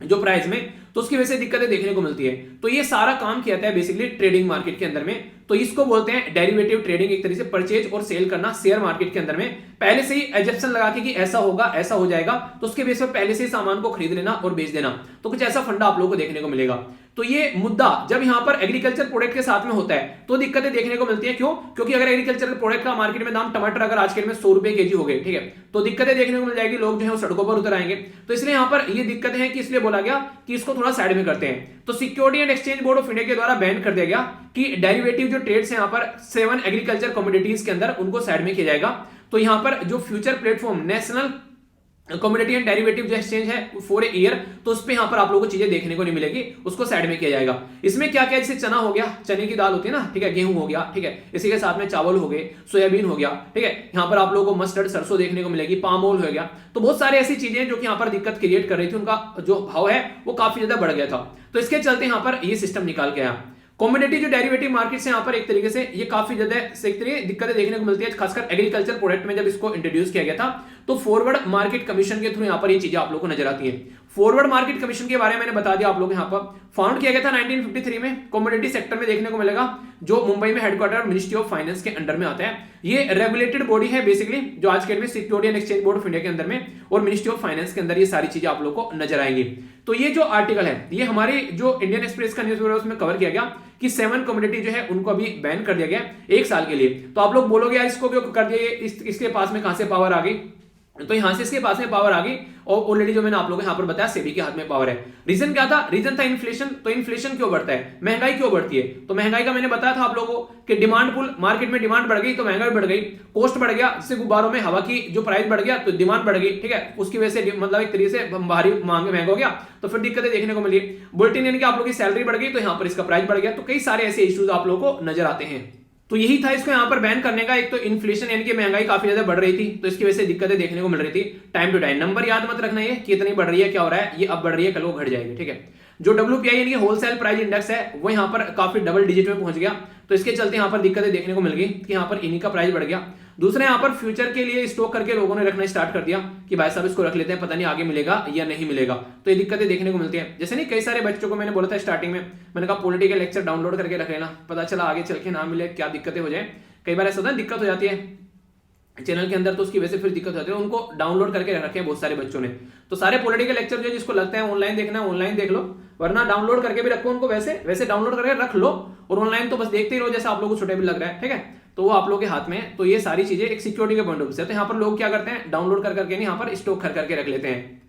जो प्राइस में, तो उसकी वजह से दिक्कतें देखने को मिलती है। तो ये सारा काम किया जाता है बेसिकली ट्रेडिंग मार्केट के अंदर में, तो इसको बोलते हैं डेरिवेटिव ट्रेडिंग, एक तरीके से परचेज और सेल करना शेयर मार्केट के अंदर में, पहले से ही एजप्शन लगा के कि ऐसा होगा ऐसा हो जाएगा, तो उसके बेस पर पहले से ही सामान को खरीद लेना और बेच देना, तो कुछ ऐसा फंडा आप लोगों को देखने को मिलेगा। तो ये मुद्दा जब यहां पर एग्रीकल्चर प्रोडक्ट के साथ में होता है तो दिक्कतें देखने को मिलती है। क्यों? क्योंकि अगर एग्रीकल्चर प्रोडक्ट का मार्केट में दाम, टमाटर अगर आज के में 100 रुपए केजी हो गए, ठीक है, तो दिक्कतें देखने को मिल जाएगी, लोग जो है वो सड़कों पर उतर आएंगे। तो इसलिए यहां पर ये दिक्कतें हैं कि इसलिए बोला गया कि इसको थोड़ा साइड में करते हैं। तो security and exchange board of India के द्वारा बैन कर दिया गया कि डेरिवेटिव जो ट्रेड्स है यहां पर 7 एग्रीकल्चर कमोडिटीज के अंदर उनको साइड में किया जाएगा। तो यहां पर जो future platform national commodity and derivative जो एक्सचेंज है फॉर ए ईयर, तो उस पे यहां पर आप लोगों को चीजें देखने को नहीं मिलेगी, उसको साइड में किया जाएगा। इसमें क्या क्या, जैसे चना हो गया, चने की दाल होती है ना, ठीक है, गेहूं हो गया, ठीक है, इसी के साथ में चावल हो गए, सोयाबीन हो गया, ठीक है, यहां पर आप लोगों को मस्टर्ड सरसों देखने को मिलेगी, पाम ऑयल हो गया, तो बहुत सारे ऐसी चीजें जो कि यहां पर दिक्कत क्रिएट कर रही थी, उनका जो भाव है वो काफी ज्यादा बढ़ गया था। तो इसके चलते यहां पर ये सिस्टम निकाल के आया। कमोडिटी जो डेरिवेटिव मार्केट से यहां पर एक तरीके से ये काफी ज्यादा दिक्कतें देखने को मिलती है, खासकर एग्रीकल्चर प्रोडक्ट में जब इसको इंट्रोड्यूस किया गया था, तो फॉरवर्ड मार्केट कमीशन के थ्रू यहां पर ये चीजें आप लोगों को नजर आती हैं। फॉरवर्ड मार्केट कमीशन के बारे में मैंने बता दिया आप लोग, यहां पर फाउंड किया गया था 1953 में, कमोडिटी सेक्टर में देखने को मिलेगा, जो मुंबई में हेडक्वार्टर मिनिस्ट्री ऑफ फाइनेंस के अंडर में आता है। ये रेगुलेटेड बॉडी है बेसिकली, जो आज के डेट में security and exchange board of India के अंदर में और मिनिस्ट्री ऑफ फाइनेंस के अंदर ये सारी चीजें आप लोग को नजर आएंगी। तो ये जो आर्टिकल है ये हमारे जो इंडियन एक्सप्रेस का न्यूज़पेपर उसमें कवर किया गया कि 7 कमोडिटी जो है उनको अभी बैन कर दिया गया 1 साल के लिए। तो आप लोग बोलोगे यार इसको क्यों कर दिया, इसके पास में कहां से पावर आ गई, तो यहां से इसके पास में पावर आ गई, और ऑलरेडी जो मैंने आप लोगों को यहां पर बताया सेबी के हाथ में पावर है। रीजन क्या था? रीजन था इन्फ्लेशन। तो इन्फ्लेशन क्यों बढ़ता है, महंगाई क्यों बढ़ती है, तो महंगाई का मैंने बताया था आप लोगों को कि डिमांड पुल, मार्केट में डिमांड बढ़ गई तो महंगाई बढ़ गई, कॉस्ट बढ़ गया, जिससे गुब्बारों में हवा की जो प्राइस बढ़ गया तो डिमांड बढ़ गई, ठीक है, उसकी वजह से मतलब एक तरीके से भारी महंगा हो गया, तो फिर दिक्कतें देखने को मिली। बुलेटिन यानी कि आप लोगों की सैलरी बढ़ गई तो यहां पर इसका प्राइस बढ़ गया। तो कई सारे ऐसे इश्यूज आप लोगों को नजर आते हैं। तो यही था इसको यहां पर बैन करने का। एक तो इन्फ्लेशन यानी कि महंगाई काफी ज्यादा बढ़ रही थी, तो इसकी वजह से दिक्कतें देखने को मिल रही थी। टाइम टू टाइम नंबर याद मत रखना ये कितनी बढ़ रही है, क्या हो रहा है, ये अब बढ़ रही है कल वो घट जाएगी, ठीक है। जो WPI यानी कि होलसेल प्राइस इंडेक्स है वो यहां पर काफी डबल डिजिट में पहुंच गया, तो इसके चलते यहां पर दिक्कतें देखने को मिल गई कि यहां पर इन्हीं का प्राइस बढ़ गया। दूसरे यहां पर फ्यूचर के लिए स्टॉक करके लोगों ने रखना स्टार्ट कर दिया कि भाई साहब इसको रख लेते हैं, पता नहीं आगे मिलेगा या नहीं मिलेगा, तो ये दिक्कतें देखने को मिलती है। जैसे नहीं कई सारे बच्चों को मैंने बोला था स्टार्टिंग में, मैंने कहा पॉलिटिकल लेक्चर डाउनलोड करके रख लेना, पता चला आगे चल के ना मिले, क्या दिक्कतें हो जाए। कई बार ऐसा होता है दिक्कत हो जाती है चैनल के अंदर, तो उसकी वजह से फिर दिक्कत होती है। उनको डाउनलोड करके रखे हैं बहुत सारे बच्चों ने, तो सारे पॉलिटिकल लेक्चर जो जिसको लगता है ऑनलाइन देखना है ऑनलाइन देख लो, वरना डाउनलोड करके भी रखो उनको, वैसे डाउनलोड करके रख लो, और ऑनलाइन तो बस देखते ही रहो जैसा आप लोगों को सुटेबल लग रहा है, ठीक है, तो वो आप लोगों के हाथ में है। तो ये सारी चीजें एक सिक्योरिटी के पॉइंट ऑफ व्यू से, तो यहाँ पर लोग क्या करते हैं डाउनलोड कर करके नहीं, यहाँ पर स्टॉक कर करके रख लेते हैं।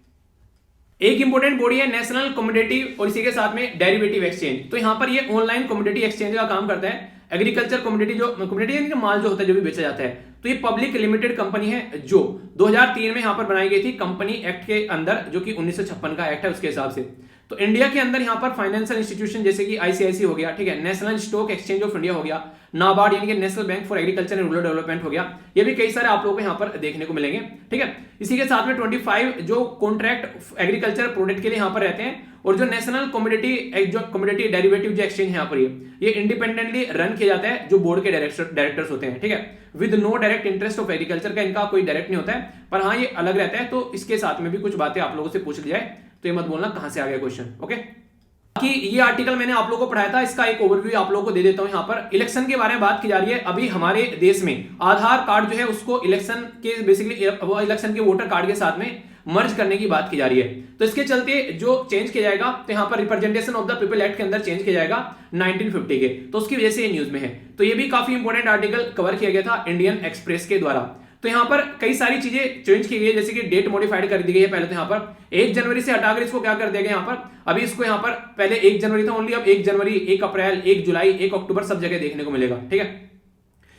एक इंपॉर्टेंट बॉडी है नेशनल कमोडिटी और इसी के साथ में डेरिवेटिव एक्सचेंज। तो यहाँ पर ये ऑनलाइन कमोडिटी एक्सचेंज का काम करता है। एग्रीकल्चर कमोडिटी जो कमोडिटी यानी कि माल जो होता है जो भी बेचा जाता है, तो ये पब्लिक लिमिटेड कंपनी है जो 2003 में यहाँ पर बनाई गई थी कंपनी एक्ट के अंदर, जो कि 1956 का एक्ट है उसके हिसाब से। तो इंडिया के अंदर यहाँ पर फाइनेंशियल इंस्टीट्यूशन जैसे कि ICICI हो गया, ठीक है, national stock exchange of India हो गया, नाबार्ड यानी कि national bank for agriculture and rural development हो गया, ये भी कई सारे आप लोगों को यहाँ पर देखने को मिलेंगे, ठीक है। इसी के साथ में 25 जो कॉन्ट्रैक्ट एग्रीकल्चर प्रोडक्ट के लिए यहाँ पर रहते हैं, और जो नेशनल कमोडिटी डेरिवेटिव जो एक्सचेंज यहाँ पर ये इंडिपेंडेंटली रन किया जाता है, जो बोर्ड के डायरेक्टर्स होते हैं, ठीक है, with no direct interest of agriculture का इनका कोई डायरेक्ट नहीं होता है, पर हाँ ये अलग रहता है। तो इसके साथ में भी कुछ बातें आप लोगों से पूछ ली जाए तो ये मत बोलना कहां से आ गया क्वेश्चन, ओके। कि ये आर्टिकल मैंने आप लोगों को पढ़ाया था, इसका एक ओवरव्यू आप लोगों को दे देता हूं। यहां पर इलेक्शन के बारे में बात की जा रही है। अभी हमारे देश में आधार कार्ड जो है उसको इलेक्शन के बेसिकली इलेक्शन के वोटर कार्ड के साथ में मर्ज करने की बात की जा रही है। तो इसके चलते जो चेंज किया जाएगा, तो यहां पर representation of the people act के अंदर चेंज किया जाएगा 1950 के, तो उसकी वजह से ये न्यूज में है। तो ये भी काफी इंपॉर्टेंट आर्टिकल कवर किया गया था इंडियन एक्सप्रेस के द्वारा। तो यहां पर कई सारी चीजें चेंज की गई है, जैसे कि डेट मॉडिफाइड कर दी गई है। पहले तो यहां पर 1 जनवरी से हटाकर इसको क्या कर दिया गया, यहां पर अभी इसको यहां पर पहले 1 जनवरी था ओनली, अब 1 जनवरी, 1 अप्रैल, 1 जुलाई, 1 अक्टूबर सब जगह देखने को मिलेगा। ठीक है,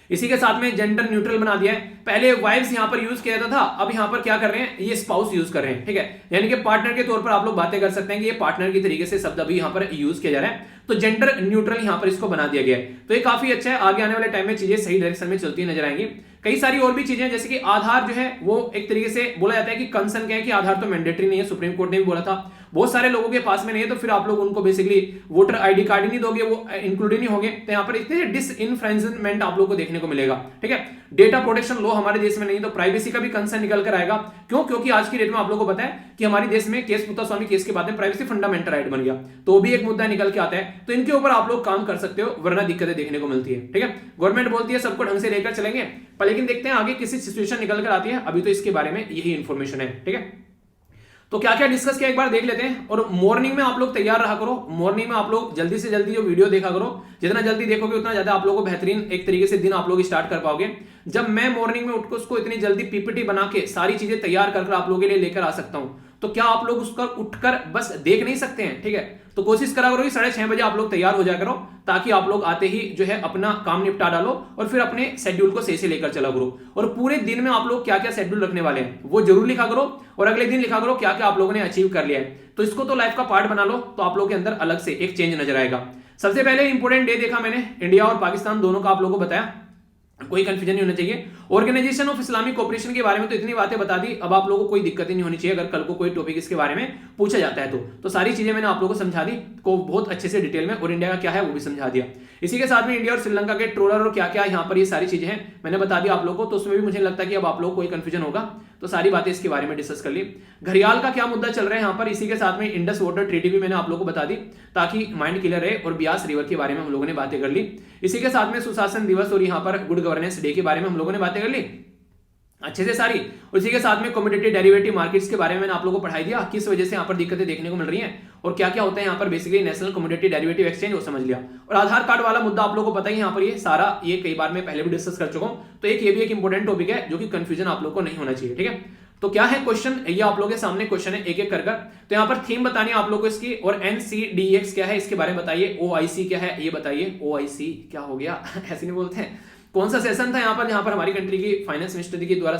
इसी के साथ में जेंडर न्यूट्रल बना दिया है। पहले वाइफ्स यहां पर यूज किया जाता था, अब यहां पर क्या कर रहे हैं, ये स्पाउस यूज कर रहे हैं। ठीक है, यानी कि पार्टनर के तौर पर आप लोग बातें कर सकते हैं कि ये पार्टनर की तरीके से शब्द अभी यहां पर यूज किया जा रहा है। तो जेंडर न्यूट्रल यहां पर इसको बना दिया गया है। तो ये काफी अच्छा है, आगे आने वाले टाइम में चीजें सही डायरेक्शन में चलती नजर आएंगी। कई सारी और भी चीजें, जैसे कि आधार जो है वो एक तरीके से बोला जाता है कि कंसर्न क्या है कि आधार तो मैंडेटरी नहीं है, सुप्रीम कोर्ट ने भी बोला था। बहुत सारे लोगों के पास में नहीं है, तो फिर आप लोग उनको बेसिकली वोटर आईडी कार्ड ही नहीं दोगे, वो इंक्लूड ही नहीं होंगे। तो यहाँ पर इतने डिसइंफ्रेंचमेंट आप लोग को देखने को मिलेगा। ठीक है, डेटा प्रोटेक्शन लॉ हमारे देश में नहीं, तो प्राइवेसी का भी कंसर्न निकल कर आएगा। क्यों? क्योंकि आज की डेट में आप लोगों को पता है कि हमारे देश में केस पुत्ता स्वामी केस के बाद में प्राइवेसी फंडामेंटल राइट बन गया, तो भी एक मुद्दा निकल के आता है। तो इनके ऊपर आप लोग काम कर सकते हो, वरना दिक्कतें देखने को मिलती है। ठीक है, गवर्नमेंट बोलती है सबको ढंग से लेकर चलेंगे, पर लेकिन देखते हैं आगे किसी सिचुएशन निकल कर आती है। अभी तो इसके बारे में यही इंफॉर्मेशन है। ठीक है, तो क्या क्या डिस्कस किया एक बार देख लेते हैं। और मॉर्निंग में आप लोग तैयार रहा करो, मॉर्निंग में आप लोग जल्दी से जल्दी जो वीडियो देखा करो, जितना जल्दी देखोगे उतना ज्यादा आप लोगों को बेहतरीन एक तरीके से दिन आप लोग स्टार्ट कर पाओगे। जब मैं मॉर्निंग में उठकर उसको इतनी जल्दी पीपीटी बना के सारी चीजें तैयार कर आप लोगों के लिए लेकर आ सकता हूं, तो क्या आप लोग उसका उठकर बस देख नहीं सकते हैं? ठीक है, तो कोशिश करा करो कि 6:30 बजे आप लोग तैयार हो जाया करो, ताकि आप लोग आते ही जो है अपना काम निपटा डालो और फिर अपने शेड्यूल को सही से लेकर चला करो। और पूरे दिन में आप लोग क्या क्या शेड्यूल रखने वाले हैं वो जरूर लिखा करो, और अगले दिन लिखा करो क्या क्या आप लोगों ने अचीव कर लिया है। तो इसको तो लाइफ का पार्ट बना लो, तो आप लोगों के अंदर अलग से एक चेंज नजर आएगा। सबसे पहले इंपॉर्टेंट डे देखा मैंने, इंडिया और पाकिस्तान दोनों का आप लोगों को बताया, कोई कंफ्यूजन नहीं होना चाहिए। ऑर्गेनाइजेशन ऑफ इस्लामिक कोऑपरेशन के बारे में तो इतनी बातें बता दी, अब आप लोगों को कोई दिक्कत ही नहीं होनी चाहिए अगर कल को कोई टॉपिक इसके बारे में पूछा जाता है तो सारी चीजें मैंने आप लोगों को समझा दी को बहुत अच्छे से डिटेल में, और इंडिया का क्या है वो भी समझा दिया। इसी के साथ में इंडिया और श्रीलंका के ट्रोलर और क्या क्या यहाँ पर ये सारी चीजें हैं मैंने बता दिया आप लोगों को। तो उसमें भी मुझे लगता है कि अब आप लोग को कोई कंफ्यूजन होगा, तो सारी बातें इसके बारे में डिस्कस कर ली। घड़ियाल का क्या मुद्दा चल रहा है यहाँ पर, इसी के साथ में इंडस वाटर ट्रीटी भी मैंने आप लोगों को बता दी, ताकि माइंड क्लियर रहे। और ब्यास रिवर के बारे में हम लोगों ने बातें कर ली। इसी के साथ में सुशासन दिवस और यहाँ पर गुड गवर्नेंस डे के बारे में हम लोगों ने बातें कर ली अच्छे से सारी। और इसी के साथ में कमोडिटी डेरिवेटिव मार्केट्स के बारे में मैंने आप लोगों को पढ़ाई दिया, किस वजह से यहाँ पर दिक्कतें देखने को मिल रही हैं और क्या क्या होता है यहाँ पर basically national commodity derivative exchange, वो समझ लिया। और आधार कार्ड वाला मुद्दा आप लोगों को पता ही यहाँ पर ये सारा, ये कई बार मैं पहले भी डिस्कस कर चुका हूँ। तो एक ये भी एक इंपॉर्टेंट टॉपिक है जो कि कंफ्यूजन आप लोग को नहीं होना चाहिए। ठीक है, तो क्या है क्वेश्चन, ये आप लोगों के सामने क्वेश्चन है एक एक कर। तो यहाँ पर थीम बतानी है आप लोगों को इसकी, और NCDEX क्या है इसके बारे में बताइए, OIC क्या है ये बताइए। OIC क्या हो गया ऐसे नहीं बोलते हैं। कौन सा सेशन था यहाँ पर जहां पर हमारी कंट्री की फाइनेंस मिनिस्टर के द्वारा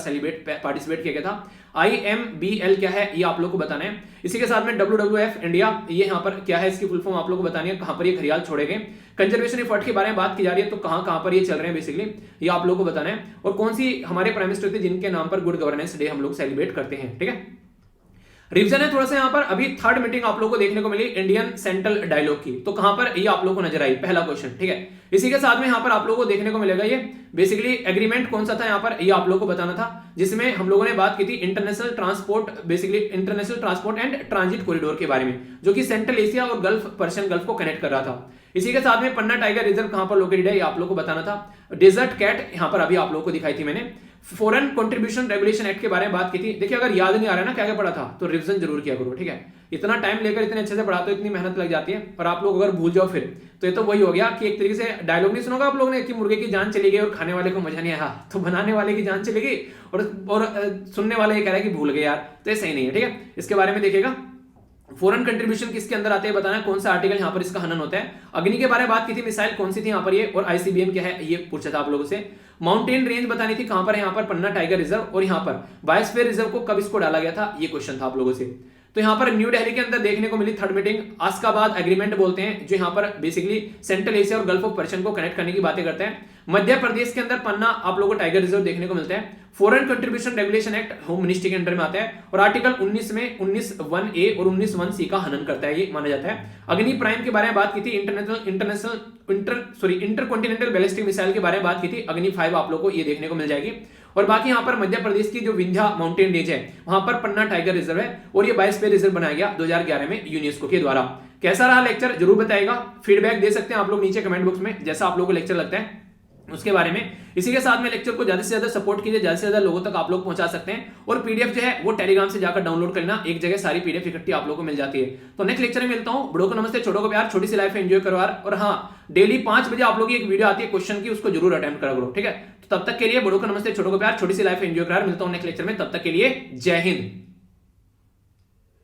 पार्टिसिपेट किया गया था। IMBL क्या है ये आप लोग को बताना है। इसी के साथ में WWF इंडिया, ये यहाँ पर क्या है इसकी फुल फॉर्म आप लोग को बतानी है, कहां पर ये घड़ियाल छोड़े गए। कंजर्वेशन एफर्ट के बारे में बात की जा रही है, तो कहां पर ये चल रहे हैं बेसिकली ये आप लोग को बताना है। और कौन सी हमारे प्राइम मिनिस्टर थे जिनके नाम पर गुड गवर्नेंस डे हम लोग सेलिब्रेट करते हैं। ठीक है, रिवीजन है थोड़ा सा यहाँ पर। अभी थर्ड मीटिंग आप लोगों को देखने को मिली इंडियन सेंट्रल डायलॉग की, तो कहां पर ये आप लोगों को नजर आई, पहला क्वेश्चन। ठीक है, इसी के साथ में यहाँ पर आप लोगों को देखने को मिलेगा ये बेसिकली एग्रीमेंट कौन सा था यहाँ पर, ये आप लोगों को बताना था, जिसमें हम लोगों ने बात की थी international transport, basically international transport and transit corridor के बारे में, जो कि सेंट्रल एशिया और गल्फ पर्शियन गल्फ को कनेक्ट कर रहा था। इसी के साथ में पन्ना टाइगर रिजर्व कहां पर लोकेटेड है ये आप लोगों को बताना था। डेजर्ट कैट यहाँ पर अभी आप लोगों को दिखाई थी मैंने। फॉरेन कंट्रीब्यूशन रेगुलेशन एक्ट के बारे में बात की थी। देखिए अगर याद नहीं आ रहा है ना क्या क्या पढ़ा था, तो रिवीजन जरूर किया करो। ठीक है, इतना टाइम लेकर इतने अच्छे से पढ़ाते हो, इतनी मेहनत लग जाती है, और आप लोग अगर भूल जाओ फिर तो ये तो वही हो गया कि एक तरीके से डायलॉग नहीं सुनोगा आप लोगों ने कि मुर्गे की जान चली गई और खाने वाले को मजा नहीं आया, तो बनाने वाले की जान चली गई और सुनने वाले ये कह रहा है कि भूल गए यार, तो ये सही नहीं है। ठीक है, इसके बारे में देखिएगा। फॉरेन कंट्रीब्यूशन किसके अंदर आते हैं बताना, कौन सा आर्टिकल यहाँ पर इसका हनन होता है। अग्नि के बारे में बात की थी, मिसाइल कौन सी थी यहाँ पर ये, और ICBM क्या है ये पूछा था आप लोगों से। माउंटेन रेंज बतानी थी कहां पर, यहाँ पर पन्ना टाइगर रिजर्व, और यहाँ पर बायोस्फीयर रिजर्व को कब इसको डाला गया था ये क्वेश्चन था आप लोगों से। तो यहाँ पर न्यू दिल्ली के अंदर देखने को मिली थर्ड मीटिंग, आस्काबाद एग्रीमेंट बोलते हैं, जो यहाँ पर बेसिकली सेंट्रल एशिया और गल्फ ऑफ पर्शियन को कनेक्ट करने की बातें करते हैं। मध्य प्रदेश के अंदर पन्ना आप लोगों को टाइगर रिजर्व देखने को मिलता है। Foreign contribution regulation act home ministry के अंडर में आता है, और आर्टिकल 19 में 19(1)A और 19(1)C का हनन करता है, ये माना जाता है। अग्नि प्राइम के बारे में बात की थी, इंटरकॉन्टिनेंटल बैलिस्टिक मिसाइल के बारे में बात की थी, अग्नि 5 आप लोग को ये देखने को मिल जाएगी। और बाकी यहाँ पर मध्य प्रदेश की जो विंध्या माउंटेन रेंज है वहां पर पन्ना टाइगर रिजर्व है और ये 22 पे रिजर्व बनाया गया 2011 में यूनेस्को के द्वारा। कैसा रहा लेक्चर जरूर बताएगा, फीडबैक दे सकते हैं आप लोग नीचे कमेंट बॉक्स में, जैसा आप लोगों को लेक्चर लगता है उसके बारे में। इसी के साथ में लेक्चर को ज्यादा से ज्यादा सपोर्ट कीजिए, ज्यादा से ज्यादा लोगों तक आप लोग पहुंचा सकते हैं। और पीडीएफ जो है वो टेलीग्राम से जाकर डाउनलोड करना, एक जगह सारी पीडीएफ इकट्ठी आप लोगों को मिल जाती है। तो नेक्स्ट लेक्चर में मिलता हूं। बड़ों को नमस्ते, छोटों को प्यार, छोटी सी लाइफ एंजॉय करो यार। और हाँ, डेली 5 बजे आप लोगों की एक वीडियो आती है क्वेश्चन की, उसको जरूर अटेम्प्ट करा करो, ठीक है। तो तब तक के लिए बड़ों को नमस्ते, छोटों को प्यार, छोटी सी लाइफ एंजॉय करो। मिलता हूं नेक्स्ट लेक्चर में, तब तक के लिए जय हिंद।